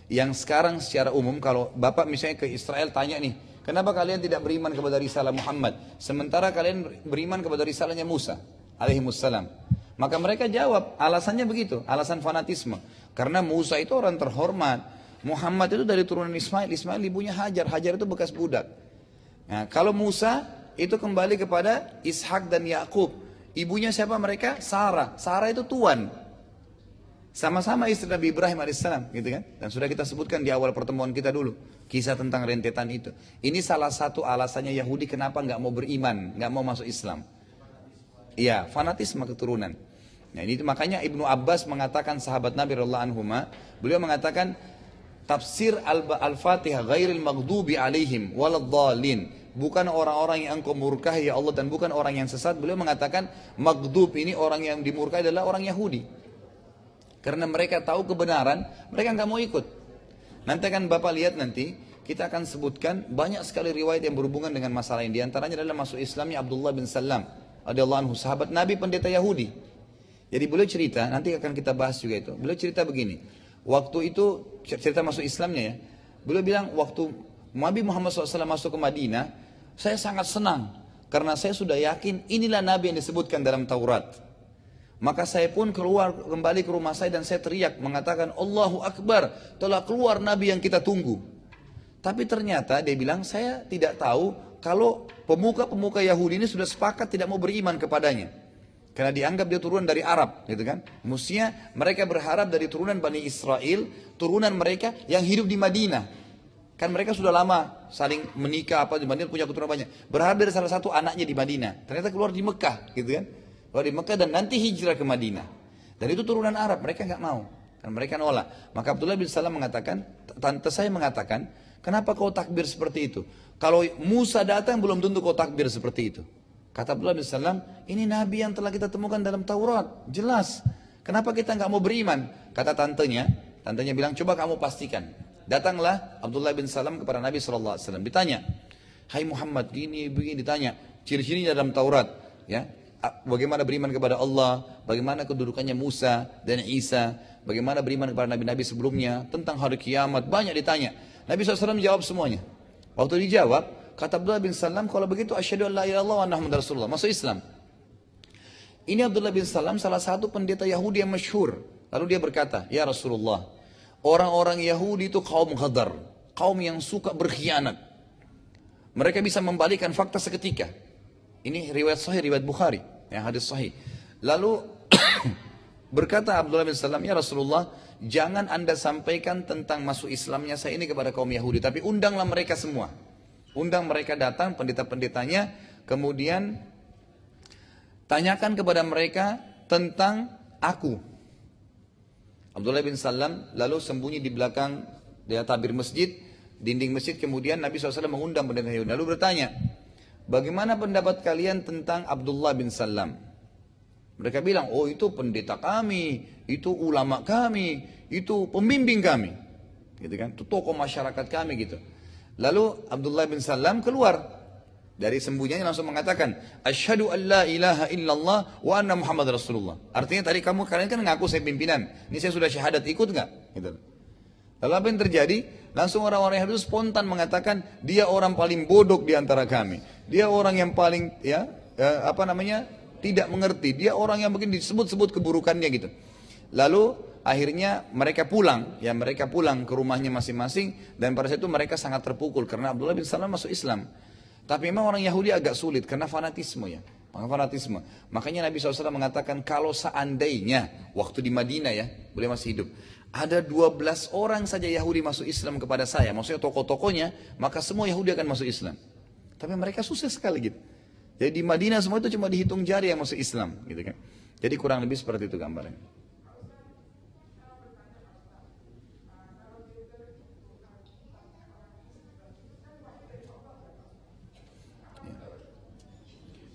Yang sekarang secara umum kalau Bapak misalnya ke Israel tanya nih, kenapa kalian tidak beriman kepada risalah Muhammad? Sementara kalian beriman kepada risalahnya Musa alaihimussalam. Maka mereka jawab, alasannya begitu, alasan fanatisme. Karena Musa itu orang terhormat. Muhammad itu dari turunan Ismail, Ismail ibunya Hajar, Hajar itu bekas budak. Nah, kalau Musa itu kembali kepada Ishak dan Yakub. Ibunya siapa mereka? Sarah. Sarah itu tuan. Sama-sama istri Nabi Ibrahim alaihissalam, gitu kan? Dan sudah kita sebutkan di awal pertemuan kita dulu kisah tentang rentetan itu. Ini salah satu alasannya Yahudi kenapa nggak mau beriman, nggak mau masuk Islam. Iya, fanatisme keturunan. Nah ini makanya Ibnu Abbas mengatakan sahabat Nabi radhiyallahu anhuma, beliau mengatakan Tafsir Al-Fatihah ghairil maghdubi alaihim waladhdallin. Bukan orang-orang yang engkau murkahi ya Allah dan bukan orang yang sesat. Beliau mengatakan maghdub ini orang yang dimurkai adalah orang Yahudi. Karena mereka tahu kebenaran, mereka nggak mau ikut. Nanti akan Bapak lihat nanti, kita akan sebutkan banyak sekali riwayat yang berhubungan dengan masalah ini. Di antaranya adalah masuk Islamnya Abdullah bin Salam radhiyallahu anhu, sahabat Nabi pendeta Yahudi. Jadi beliau cerita, nanti akan kita bahas juga itu. Beliau cerita begini, waktu itu cerita masuk Islamnya ya. Beliau bilang waktu Nabi Muhammad SAW masuk ke Madinah, saya sangat senang karena saya sudah yakin inilah Nabi yang disebutkan dalam Taurat. Maka saya pun keluar kembali ke rumah saya dan saya teriak mengatakan Allahu Akbar, telah keluar Nabi yang kita tunggu. Tapi ternyata dia bilang saya tidak tahu kalau pemuka-pemuka Yahudi ini sudah sepakat tidak mau beriman kepadanya. Karena dianggap dia turunan dari Arab, gitu kan? Mestinya mereka berharap dari turunan Bani Israel, turunan mereka yang hidup di Madinah. Kan mereka sudah lama saling menikah apa di Madinah punya keturunan banyak. Berharap dari salah satu anaknya di Madinah. Ternyata keluar di Mekah, gitu kan? Keluar di Mekah dan nanti hijrah ke Madinah. Dan itu turunan Arab, mereka nggak mau. Dan mereka nolak. Maka Abdullah bin Salam mengatakan, tante saya mengatakan, kenapa kau takbir seperti itu? Kalau Musa datang belum tentu kau takbir seperti itu. Kata Abdullah bin Salam, ini Nabi yang telah kita temukan dalam Taurat, jelas. Kenapa kita nggak mau beriman? Kata tantenya bilang, coba kamu pastikan. Datanglah Abdullah bin Salam kepada Nabi SAW. Ditanya, hai Muhammad, gini, begini, ditanya. Ciri-cirinya dalam Taurat. Ya, bagaimana beriman kepada Allah, bagaimana kedudukannya Musa dan Isa, bagaimana beriman kepada Nabi-Nabi sebelumnya, tentang hari kiamat, banyak ditanya. Nabi SAW jawab semuanya. Waktu dijawab, kata Abdullah bin Salam, kalau begitu asyhadu an la ilaha illallah wa anna Muhammadar Rasulullah, masuk Islam. Ini Abdullah bin Salam salah satu pendeta Yahudi yang masyhur. Lalu dia berkata, ya Rasulullah, orang-orang Yahudi itu kaum ghadar, kaum yang suka berkhianat. Mereka bisa membalikkan fakta seketika. Ini riwayat sahih, riwayat Bukhari, yang hadis sahih. Lalu berkata Abdullah bin Salam, ya Rasulullah, jangan anda sampaikan tentang masuk Islamnya saya ini kepada kaum Yahudi, tapi undanglah mereka semua. Undang mereka datang, pendeta-pendetanya, kemudian tanyakan kepada mereka tentang aku. Abdullah bin Salam lalu sembunyi di belakang dia tabir masjid, dinding masjid, kemudian Nabi SAW mengundang pendeta Yahudi. Lalu bertanya, bagaimana pendapat kalian tentang Abdullah bin Salam? Mereka bilang, oh itu pendeta kami, itu ulama kami, itu pembimbing kami. Gitu kan? Itu tokoh masyarakat kami gitu. Lalu Abdullah bin Salam keluar dari sembunyinya langsung mengatakan, asyhadu an la ilaha illallah wa anna Muhammad Rasulullah. Artinya tadi kalian kan ngaku saya pimpinan. Ini saya sudah syahadat, ikut nggak? Gitu. Lalu apa yang terjadi? Langsung orang-orang Yahudi spontan mengatakan, dia orang paling bodoh di antara kami. Dia orang yang paling tidak mengerti. Dia orang yang mungkin disebut-sebut keburukannya gitu. Lalu akhirnya mereka pulang ke rumahnya masing-masing, dan pada saat itu mereka sangat terpukul karena Abdullah bin Salam masuk Islam. Tapi memang orang Yahudi agak sulit karena fanatisme ya. Fanatisme. Makanya Nabi SAW mengatakan kalau seandainya waktu di Madinah ya, beliau masih hidup, ada 12 orang saja Yahudi masuk Islam kepada saya, maksudnya tokoh-tokohnya, maka semua Yahudi akan masuk Islam. Tapi mereka susah sekali gitu. Jadi di Madinah semua itu cuma dihitung jari yang masuk Islam gitu kan. Jadi kurang lebih seperti itu gambarnya.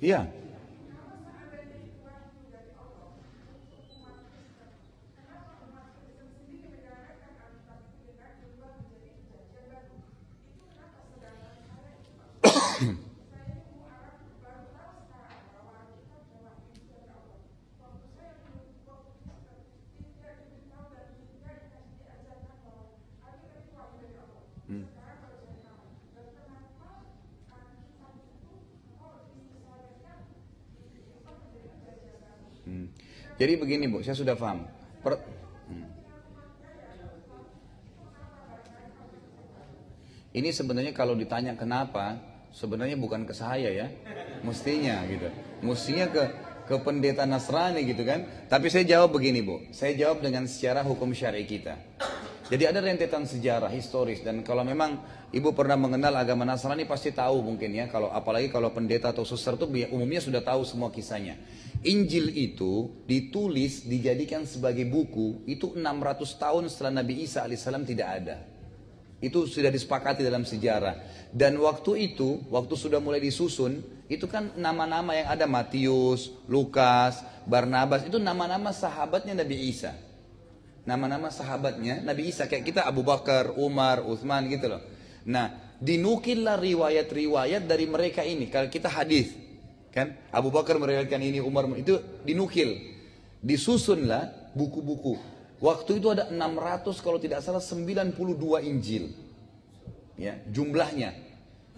Iya. Jadi begini Bu, saya sudah paham. Ini sebenarnya kalau ditanya kenapa, sebenarnya bukan ke saya ya, mestinya gitu. Mestinya ke pendeta Nasrani gitu kan. Tapi saya jawab begini Bu, saya jawab dengan secara hukum syar'i kita. Jadi ada rentetan sejarah historis, dan kalau memang ibu pernah mengenal agama Nasrani pasti tahu mungkin ya, kalau apalagi kalau pendeta atau suster itu umumnya sudah tahu semua kisahnya. Injil itu ditulis, dijadikan sebagai buku itu 600 tahun setelah Nabi Isa alaihissalam tidak ada. Itu sudah disepakati dalam sejarah. Dan waktu itu, waktu sudah mulai disusun, itu kan nama-nama yang ada Matius, Lukas, Barnabas, itu nama-nama sahabatnya Nabi Isa. Nama-nama sahabatnya Nabi Isa, kayak kita Abu Bakar, Umar, Utsman gitu loh. Nah, dinukillah riwayat-riwayat dari mereka ini. Kalau kita hadis, kan Abu Bakar meriwayatkan ini, Umar itu dinukil. Disusunlah buku-buku. Waktu itu ada 600 kalau tidak salah 92 Injil. Ya, jumlahnya.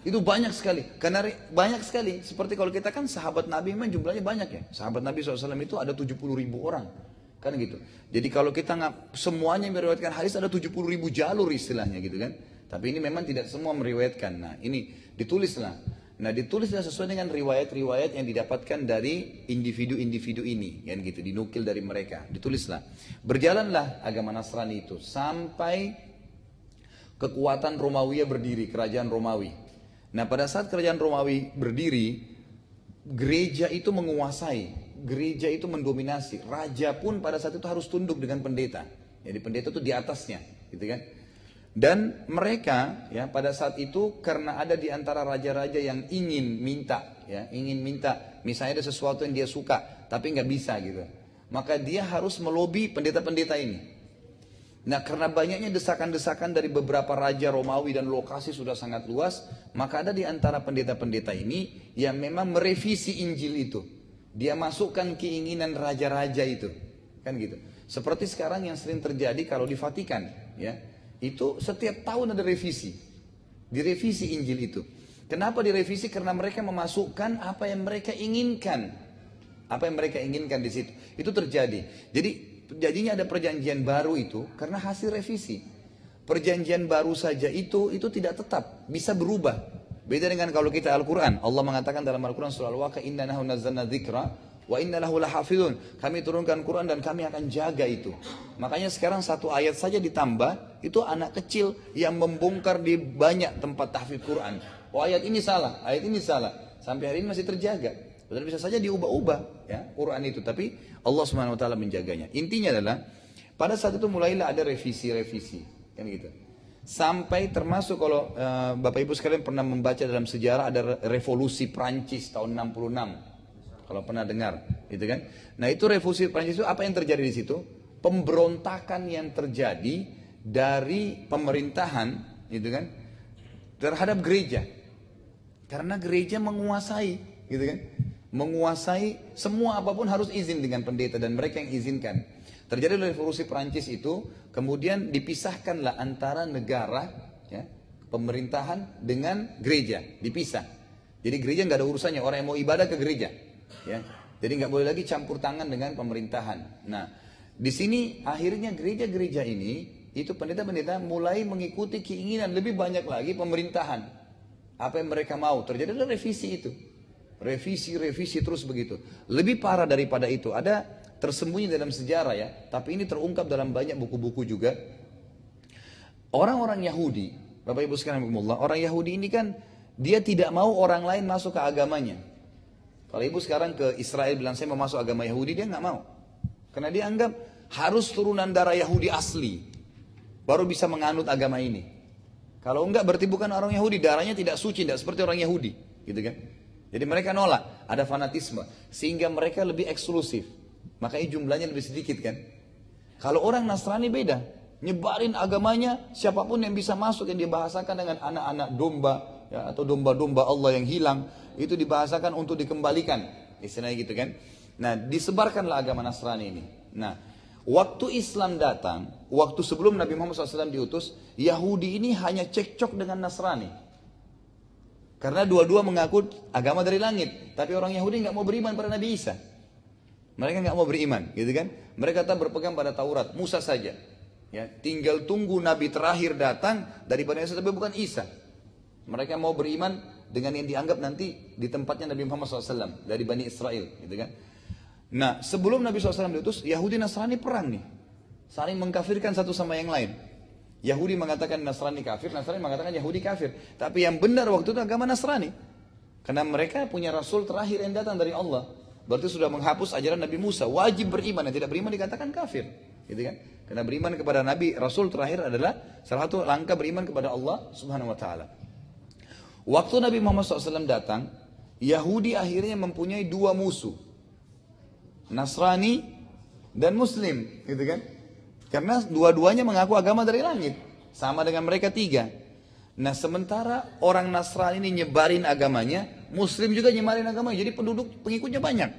Itu banyak sekali. Karena banyak sekali. Seperti kalau kita kan sahabat Nabi memang jumlahnya banyak ya. Sahabat Nabi SAW itu ada 70 ribu orang. Kan gitu. Jadi kalau kita semuanya meriwayatkan hadis ada 70 ribu jalur istilahnya gitu kan. Tapi ini memang tidak semua meriwayatkan. Nah ini ditulislah. Nah ditulislah sesuai dengan riwayat-riwayat yang didapatkan dari individu-individu ini, kan gitu, dinukil dari mereka, ditulislah. Berjalanlah agama Nasrani itu sampai kekuatan Romawi berdiri, kerajaan Romawi. Nah pada saat kerajaan Romawi berdiri, gereja itu menguasai, gereja itu mendominasi. Raja pun pada saat itu harus tunduk dengan pendeta. Jadi pendeta itu di atasnya, gitu kan? Dan mereka ya pada saat itu karena ada di antara raja-raja yang ingin minta, ya ingin minta, misalnya ada sesuatu yang dia suka tapi nggak bisa gitu, maka dia harus melobi pendeta-pendeta ini. Nah karena banyaknya desakan-desakan dari beberapa raja Romawi dan lokasi sudah sangat luas, maka ada di antara pendeta-pendeta ini yang memang merevisi Injil itu. Dia masukkan keinginan raja-raja itu, kan gitu. Seperti sekarang yang sering terjadi kalau di Vatikan, ya. Itu setiap tahun ada revisi. Direvisi Injil itu. Kenapa direvisi? Karena mereka memasukkan apa yang mereka inginkan. Apa yang mereka inginkan di situ. Itu terjadi. Jadi jadinya ada perjanjian baru itu karena hasil revisi. Perjanjian baru saja itu tidak tetap, bisa berubah. Beda dengan kalau kita Al-Quran. Allah mengatakan dalam Al-Quran surah Al-Waqiah, inna nahu nazzalna dzikra wa inna lahu lahafidun. Kami turunkan Quran dan kami akan jaga itu. Makanya sekarang satu ayat saja ditambah, itu anak kecil yang membongkar di banyak tempat tahfidz Quran. Oh ayat ini salah, ayat ini salah. Sampai hari ini masih terjaga. Padahal bisa saja diubah-ubah ya Quran itu, tapi Allah Subhanahu wa taala menjaganya. Intinya adalah pada saat itu mulailah ada revisi-revisi, kan gitu. Sampai termasuk kalau Bapak Ibu sekalian pernah membaca dalam sejarah ada revolusi Prancis tahun 66. Kalau pernah dengar, gitu kan? Nah itu revolusi Prancis itu apa yang terjadi di situ? Pemberontakan yang terjadi dari pemerintahan, gitu kan? Terhadap gereja, karena gereja menguasai, gitu kan? Menguasai semua apapun harus izin dengan pendeta dan mereka yang izinkan. Terjadi revolusi Prancis itu, kemudian dipisahkanlah antara negara, ya, pemerintahan dengan gereja, dipisah. Jadi gereja nggak ada urusannya, orang yang mau ibadah ke gereja. Ya, jadi nggak boleh lagi campur tangan dengan pemerintahan. Nah, di sini akhirnya gereja-gereja ini itu pendeta-pendeta mulai mengikuti keinginan lebih banyak lagi pemerintahan. Apa yang mereka mau, terjadi ada revisi itu, revisi terus begitu. Lebih parah daripada itu ada tersembunyi dalam sejarah ya, tapi ini terungkap dalam banyak buku-buku juga. Orang-orang Yahudi, Bapak Ibu sekalian, orang Yahudi ini kan dia tidak mau orang lain masuk ke agamanya. Kalau ibu sekarang ke Israel bilang saya mau masuk agama Yahudi, dia nggak mau. Karena dia anggap harus turunan darah Yahudi asli. Baru bisa menganut agama ini. Kalau enggak berarti bukan orang Yahudi, darahnya tidak suci, tidak seperti orang Yahudi. Gitu kan? Jadi mereka nolak, ada fanatisme. Sehingga mereka lebih eksklusif. Makanya jumlahnya lebih sedikit kan. Kalau orang Nasrani beda. Nyebarin agamanya, siapapun yang bisa masuk, yang dibahasakan dengan anak-anak domba. Ya, atau domba-domba Allah yang hilang. Itu dibahasakan untuk dikembalikan, istilahnya gitu kan. Nah disebarkanlah agama Nasrani ini. Nah waktu Islam datang, waktu sebelum Nabi Muhammad SAW diutus, Yahudi ini hanya cekcok dengan Nasrani. Karena dua-dua mengaku agama dari langit, tapi orang Yahudi nggak mau beriman pada Nabi Isa. Mereka nggak mau beriman, gitu kan? Mereka tetap berpegang pada Taurat, Musa saja. Ya, tinggal tunggu Nabi terakhir datang dari Bani Israil, tapi bukan Isa. Mereka mau beriman dengan yang dianggap nanti di tempatnya Nabi Muhammad SAW dari Bani Israel, gitu kan? Nah, sebelum Nabi SAW diutus, Yahudi Nasrani perang nih, saling mengkafirkan satu sama yang lain. Yahudi mengatakan Nasrani kafir, Nasrani mengatakan Yahudi kafir. Tapi yang benar waktu itu agama Nasrani, karena mereka punya Rasul terakhir yang datang dari Allah. Berarti sudah menghapus ajaran Nabi Musa. Wajib beriman, yang tidak beriman dikatakan kafir. gitu kan? Karena beriman kepada Nabi, Rasul terakhir adalah salah satu langkah beriman kepada Allah Subhanahu Wa Taala. Waktu Nabi Muhammad SAW datang, Yahudi akhirnya mempunyai dua musuh, Nasrani dan Muslim, gitu kan? Karena dua-duanya mengaku agama dari langit, sama dengan mereka tiga. Nah sementara orang Nasrani ini nyebarin agamanya, Muslim juga nyebarin agamanya, jadi penduduk pengikutnya banyak,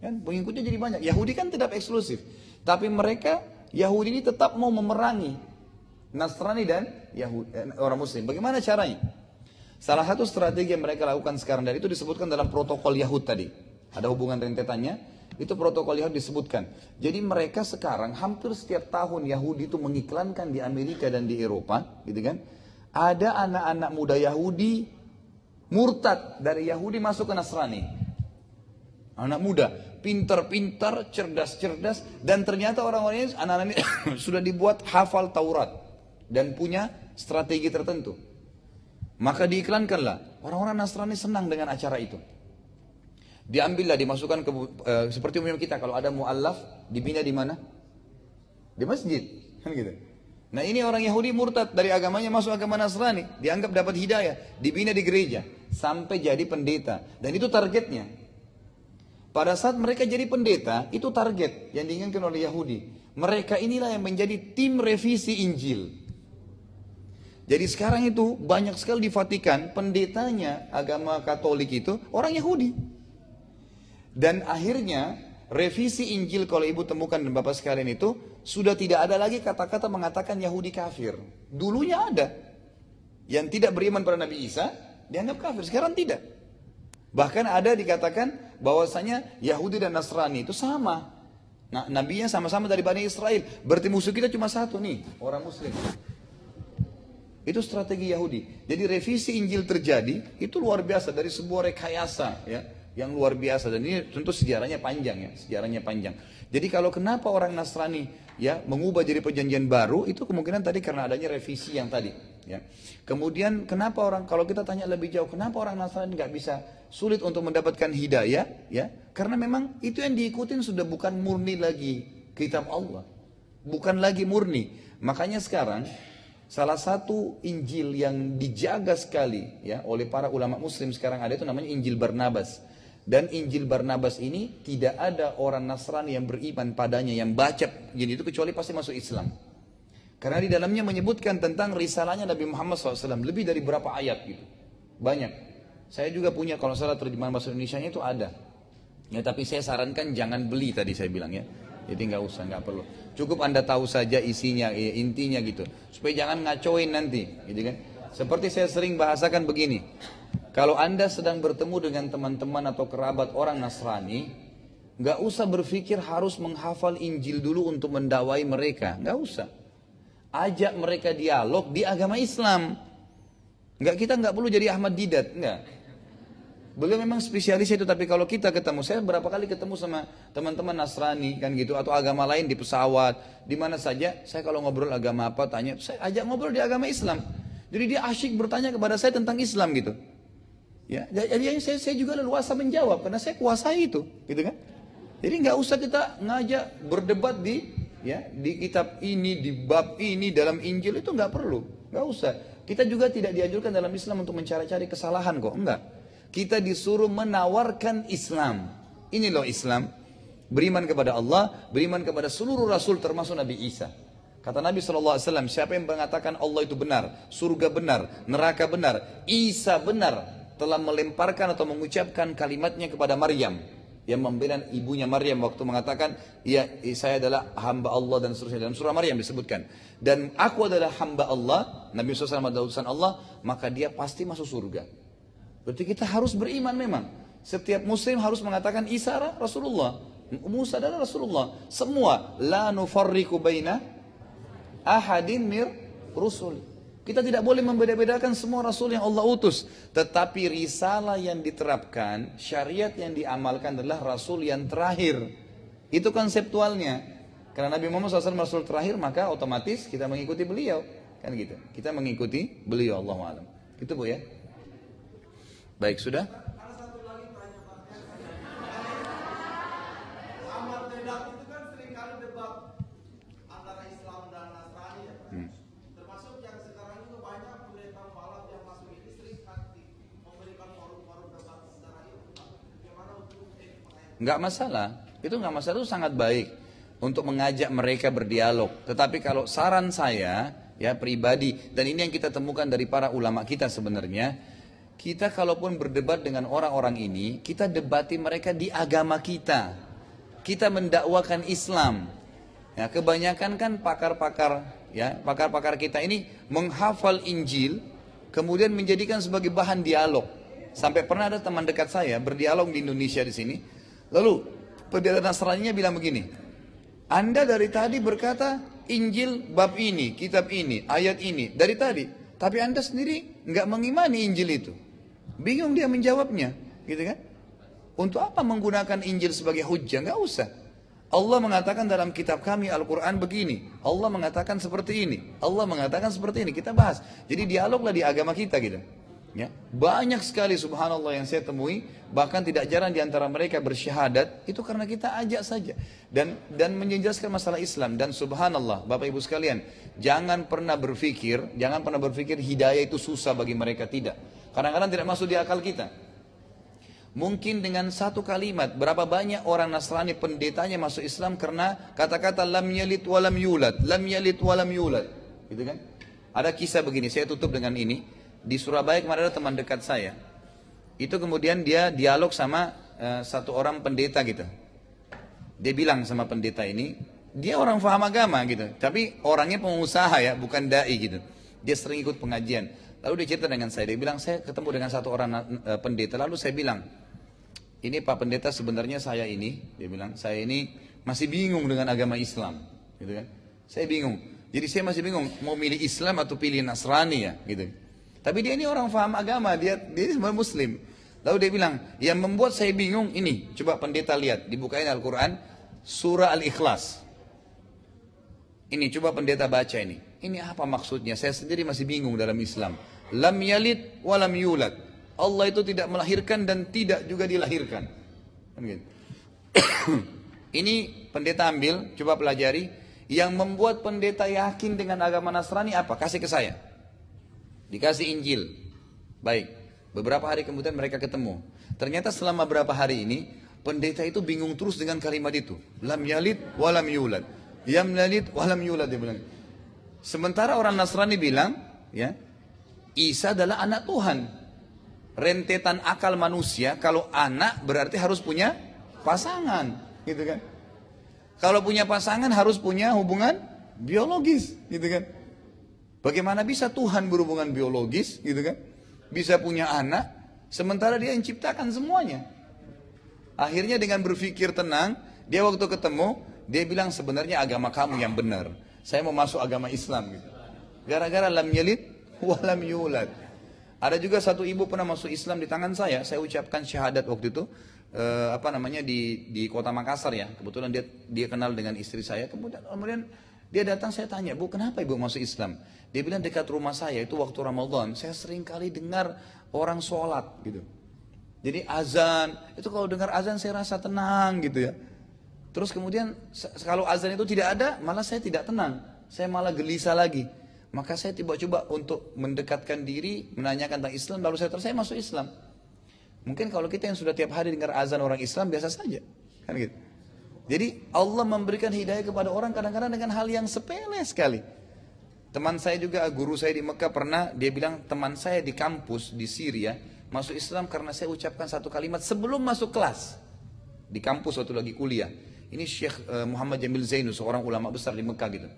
kan? Pengikutnya jadi banyak. Yahudi kan tidak eksklusif, tapi mereka Yahudi ini tetap mau memerangi Nasrani dan orang Muslim. Bagaimana caranya? Salah satu strategi yang mereka lakukan sekarang, dan itu disebutkan dalam protokol Yahud tadi. Ada hubungan rentetannya, itu protokol Yahud disebutkan. Jadi mereka sekarang hampir setiap tahun Yahudi itu mengiklankan di Amerika dan di Eropa, gitu kan? Ada anak-anak muda Yahudi murtad dari Yahudi masuk ke Nasrani. Anak muda, pintar-pintar, cerdas-cerdas, dan ternyata orang-orang ini, anak-anak ini sudah dibuat hafal Taurat dan punya strategi tertentu. Maka diiklankanlah, orang-orang Nasrani senang dengan acara itu. Diambillah, dimasukkan ke seperti umumnya kita kalau ada mu'allaf dibina di mana? Di masjid, kan gitu. Nah ini orang Yahudi murtad dari agamanya masuk agama Nasrani, dianggap dapat hidayah, dibina di gereja sampai jadi pendeta, dan itu targetnya. Pada saat mereka jadi pendeta, itu target yang diinginkan oleh Yahudi. Mereka inilah yang menjadi tim revisi Injil. Jadi sekarang itu banyak sekali di Vatikan pendetanya agama Katolik itu orang Yahudi. Dan akhirnya revisi Injil kalau ibu temukan dan bapak sekalian itu sudah tidak ada lagi kata-kata mengatakan Yahudi kafir. Dulunya ada. Yang tidak beriman pada Nabi Isa dianggap kafir, sekarang tidak. Bahkan ada dikatakan bahwasanya Yahudi dan Nasrani itu sama. Nah, nabinya sama-sama dari Bani Israel. Berarti musuh kita cuma satu nih, orang Muslim. Itu strategi Yahudi. Jadi revisi Injil terjadi, itu luar biasa dari sebuah rekayasa ya, yang luar biasa, dan ini tentu sejarahnya panjang ya, sejarahnya panjang. Jadi kalau kenapa orang Nasrani ya mengubah jadi perjanjian baru, itu kemungkinan tadi karena adanya revisi yang tadi ya. Kemudian kenapa orang, kalau kita tanya lebih jauh, kenapa orang Nasrani nggak bisa, sulit untuk mendapatkan hidayah ya? Karena memang itu yang diikutin sudah bukan murni lagi kitab Allah, bukan lagi murni. Makanya sekarang salah satu Injil yang dijaga sekali ya oleh para ulama Muslim sekarang ada itu namanya Injil Barnabas. Dan Injil Barnabas ini tidak ada orang Nasrani yang beriman padanya, yang baca Injil itu kecuali pasti masuk Islam. Karena di dalamnya menyebutkan tentang risalahnya Nabi Muhammad SAW lebih dari berapa ayat gitu, banyak. Saya juga punya kalau salah terjemahan bahasa Indonesianya itu ada. Ya tapi saya sarankan jangan beli tadi saya bilang ya. Jadi nggak usah, nggak perlu. Cukup Anda tahu saja isinya, intinya gitu. Supaya jangan ngacoin nanti, gitu kan. Seperti saya sering bahasakan begini. Kalau Anda sedang bertemu dengan teman-teman atau kerabat orang Nasrani, nggak usah berpikir harus menghafal Injil dulu untuk mendakwai mereka. Nggak usah. Ajak mereka dialog di agama Islam. Kita nggak perlu jadi Ahmad Didat, nggak. Beliau memang spesialis itu, tapi kalau kita ketemu, saya berapa kali ketemu sama teman-teman Nasrani kan gitu, atau agama lain di pesawat, di mana saja, saya kalau ngobrol agama apa, tanya, saya ajak ngobrol di agama Islam. Jadi dia asyik bertanya kepada saya tentang Islam gitu. Ya, jadi saya juga leluasa menjawab karena saya kuasai itu, gitu kan? Jadi nggak usah kita ngajak berdebat di kitab ini, di bab ini, dalam Injil itu nggak perlu, nggak usah. Kita juga tidak dianjurkan dalam Islam untuk mencari-cari kesalahan kok, enggak. Kita disuruh menawarkan Islam. Ini loh Islam. Beriman kepada Allah, beriman kepada seluruh Rasul termasuk Nabi Isa. Kata Nabi SAW, siapa yang mengatakan Allah itu benar, surga benar, neraka benar, Isa benar, telah melemparkan atau mengucapkan kalimatnya kepada Maryam, yang membela ibunya Maryam waktu mengatakan, ya saya adalah hamba Allah dan seterusnya. Dalam surah Maryam disebutkan. Dan aku adalah hamba Allah, Nabi SAW adalah utusan Allah, maka dia pasti masuk surga. Berarti kita harus beriman memang. Setiap muslim harus mengatakan Isa Rasulullah, Musa adalah Rasulullah. Semua la nufarriqu baina ahadin mir rusul. Kita tidak boleh membeda-bedakan semua rasul yang Allah utus. Tetapi risalah yang diterapkan, syariat yang diamalkan adalah rasul yang terakhir. Itu konseptualnya. Karena Nabi Muhammad SAW rasul terakhir, maka otomatis kita mengikuti beliau. Kan gitu. Kita mengikuti beliau, Allahu a'lam. Itu Bu ya. Baik, sudah? nggak masalah. Itu nggak masalah, itu sangat baik untuk mengajak mereka berdialog. Tetapi kalau saran saya, ya pribadi, dan ini yang kita temukan dari para ulama kita sebenarnya, kita kalaupun berdebat dengan orang-orang ini, kita debati mereka di agama kita. Kita mendakwakan Islam. Ya, kebanyakan kan pakar-pakar, ya pakar-pakar kita ini menghafal Injil, kemudian menjadikan sebagai bahan dialog. Sampai pernah ada teman dekat saya berdialog di Indonesia di sini. Lalu pendeta Nasraninya bilang begini, Anda dari tadi berkata Injil bab ini, kitab ini, ayat ini dari tadi, tapi Anda sendiri nggak mengimani Injil itu. Bingung dia menjawabnya, gitu kan? Untuk apa menggunakan Injil sebagai hujjah? Nggak usah. Allah mengatakan dalam kitab kami Al-Quran begini. Allah mengatakan seperti ini. Allah mengatakan seperti ini. Kita bahas. Jadi dialoglah di agama kita gitu. Ya. Banyak sekali subhanallah yang saya temui. Bahkan tidak jarang di antara mereka bersyahadat. Itu karena kita ajak saja. Dan menjelaskan masalah Islam. Dan subhanallah Bapak Ibu sekalian. Jangan pernah berpikir hidayah itu susah bagi mereka. Tidak. Kadang-kadang tidak masuk di akal kita. Mungkin dengan satu kalimat, berapa banyak orang Nasrani pendetanya masuk Islam karena kata-kata lam yalid walam yulad, lam yalid walam yulad, gitu kan? Ada kisah begini, saya tutup dengan ini. Di Surabaya kemarin ada teman dekat saya. Itu kemudian dia dialog sama satu orang pendeta gitu. Dia bilang sama pendeta ini, dia orang paham agama gitu, tapi orangnya pengusaha ya, bukan dai gitu. Dia sering ikut pengajian. Lalu dia cerita dengan saya, dia bilang saya ketemu dengan satu orang pendeta, lalu saya bilang, ini Pak Pendeta sebenarnya saya ini, dia bilang, saya ini masih bingung dengan agama Islam, gitu kan? Saya bingung. Jadi saya masih bingung mau milih Islam atau pilih Nasrani ya, gitu. Tapi dia ini orang paham agama, dia sebenarnya Muslim. Lalu dia bilang, yang membuat saya bingung ini, coba pendeta lihat, dibukain Al-Quran, surah Al-Ikhlas. Ini coba pendeta baca ini. Ini apa maksudnya? Saya sendiri masih bingung dalam Islam. Lam yalid walam yulad. Allah itu tidak melahirkan dan tidak juga dilahirkan. Ini pendeta ambil, coba pelajari. Yang membuat pendeta yakin dengan agama Nasrani apa? Kasih ke saya. Dikasih Injil. Baik. Beberapa hari kemudian mereka ketemu. Ternyata selama berapa hari ini, pendeta itu bingung terus dengan kalimat itu. Lam yalid walam yulad. Yam yalid walam yulad, dia bilang. Sementara orang Nasrani bilang, ya, Isa adalah anak Tuhan. Rentetan akal manusia, kalau anak berarti harus punya pasangan, gitu kan? Kalau punya pasangan harus punya hubungan biologis, gitu kan? Bagaimana bisa Tuhan berhubungan biologis, gitu kan? Bisa punya anak, sementara dia yang ciptakan semuanya. Akhirnya dengan berpikir tenang, dia waktu ketemu, dia bilang sebenarnya agama kamu yang benar. Saya mau masuk agama Islam, gitu. Gara-gara lam yalid walam yulad. Ada juga satu ibu pernah masuk Islam di tangan saya ucapkan syahadat waktu itu, di kota Makassar ya. Kebetulan dia kenal dengan istri saya. Kemudian dia datang, saya tanya, Bu, kenapa ibu masuk Islam? Dia bilang dekat rumah saya itu waktu Ramadan, saya sering kali dengar orang sholat gitu. Jadi azan, itu kalau dengar azan saya rasa tenang gitu ya. Terus kemudian kalau azan itu tidak ada, malah saya tidak tenang. Saya malah gelisah lagi. Maka saya coba untuk mendekatkan diri, menanyakan tentang Islam, lalu saya masuk Islam. Mungkin kalau kita yang sudah tiap hari dengar azan orang Islam, biasa saja. Kan gitu. Jadi Allah memberikan hidayah kepada orang kadang-kadang dengan hal yang sepele sekali. Teman saya juga, guru saya di Mekah pernah, dia bilang teman saya di kampus di Syria, masuk Islam karena saya ucapkan satu kalimat sebelum masuk kelas. Di kampus waktu lagi kuliah. Ini Syekh Muhammad Jamil Zainu, seorang ulama besar di Mekah gitu.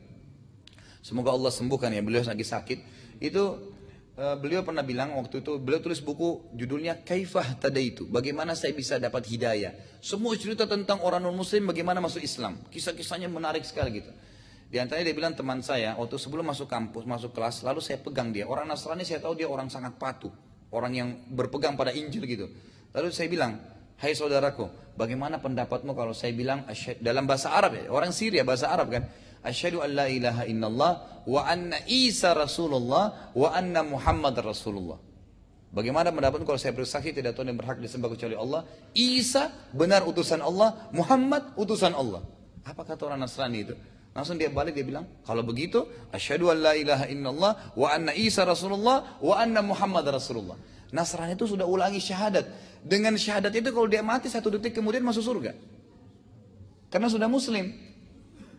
Semoga Allah sembuhkan ya, beliau lagi sakit. Itu beliau pernah bilang waktu itu, beliau tulis buku judulnya Kaifah Tadaitu, bagaimana saya bisa dapat hidayah. Semua cerita tentang orang non-muslim bagaimana masuk Islam. Kisah-kisahnya menarik sekali gitu. Di antaranya dia bilang teman saya, waktu sebelum masuk kampus, masuk kelas, lalu saya pegang dia. Orang Nasrani saya tahu dia orang sangat patuh. Orang yang berpegang pada Injil gitu. Lalu saya bilang, hai saudaraku, bagaimana pendapatmu kalau saya bilang, dalam bahasa Arab ya, orang Syria bahasa Arab kan. Asyhadu an la ilaha illallah wa anna Isa Rasulullah wa anna Muhammad Rasulullah. Bagaimana pendapatmu kalau saya bersaksi tidak Tuhan yang berhak disembah kecuali Allah, Isa benar utusan Allah, Muhammad utusan Allah. Apa kata orang Nasrani itu? Langsung dia balik, dia bilang, kalau begitu asyhadu an la ilaha illallah wa anna Isa Rasulullah wa anna Muhammad Rasulullah. Nasrani itu sudah ulangi syahadat. Dengan syahadat itu kalau dia mati 1 detik kemudian masuk surga. Karena sudah muslim.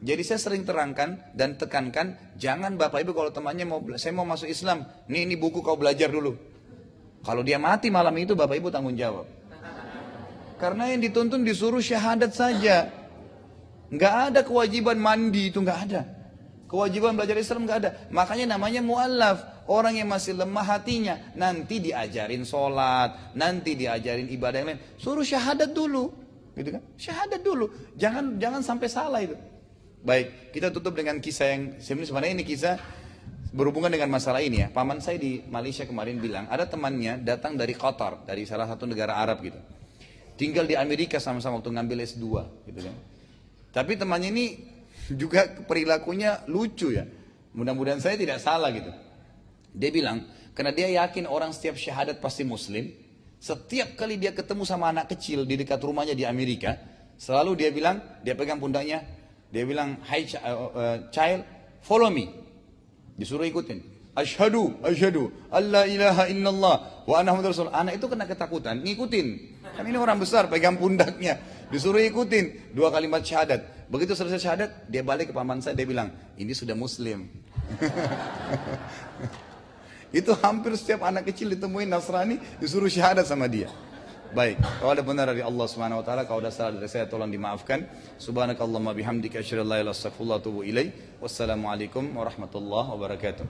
Jadi saya sering terangkan dan tekankan, jangan Bapak Ibu kalau temannya saya mau masuk Islam, ini buku kau belajar dulu. Kalau dia mati malam itu Bapak Ibu tanggung jawab. Karena yang dituntun disuruh syahadat saja. Nggak ada kewajiban mandi, itu nggak ada. Kewajiban belajar Islam nggak ada. Makanya namanya mu'allaf. Orang yang masih lemah hatinya, nanti diajarin sholat, nanti diajarin ibadah yang lain. Suruh syahadat dulu, gitu kan? Syahadat dulu, jangan sampai salah itu. Baik, kita tutup dengan kisah yang sebenarnya ini kisah berhubungan dengan masalah ini ya. Paman saya di Malaysia kemarin bilang, ada temannya datang dari Qatar, dari salah satu negara Arab gitu. Tinggal di Amerika sama-sama waktu ngambil S2, gitu kan. Tapi temannya ini juga perilakunya lucu ya. Mudah-mudahan saya tidak salah gitu. Dia bilang, karena dia yakin orang setiap syahadat pasti muslim, setiap kali dia ketemu sama anak kecil di dekat rumahnya di Amerika, selalu dia bilang, dia pegang pundaknya, dia bilang, "Hai child, follow me." Disuruh ikutin. Asyhadu, alla ilaha illallah wa anna muhammadar rasul. Anak itu kena ketakutan, ngikutin. Kan ini orang besar, pegang pundaknya. Disuruh ikutin 2 kalimat syahadat. Begitu selesai syahadat, dia balik ke paman saya, dia bilang, "Ini sudah muslim." Itu hampir setiap anak kecil ditemuin Nasrani disuruh syahadat sama dia. Baik, kalau ada benar dari Allah Subhanahu wa taala, kalau ada salah dari saya tolong dimaafkan. Subhanakallahumma bihamdika asyhadu an la ilaha illa anta astaghfiruka wa atubu ilaik. Wassalamualaikum warahmatullahi wabarakatuh.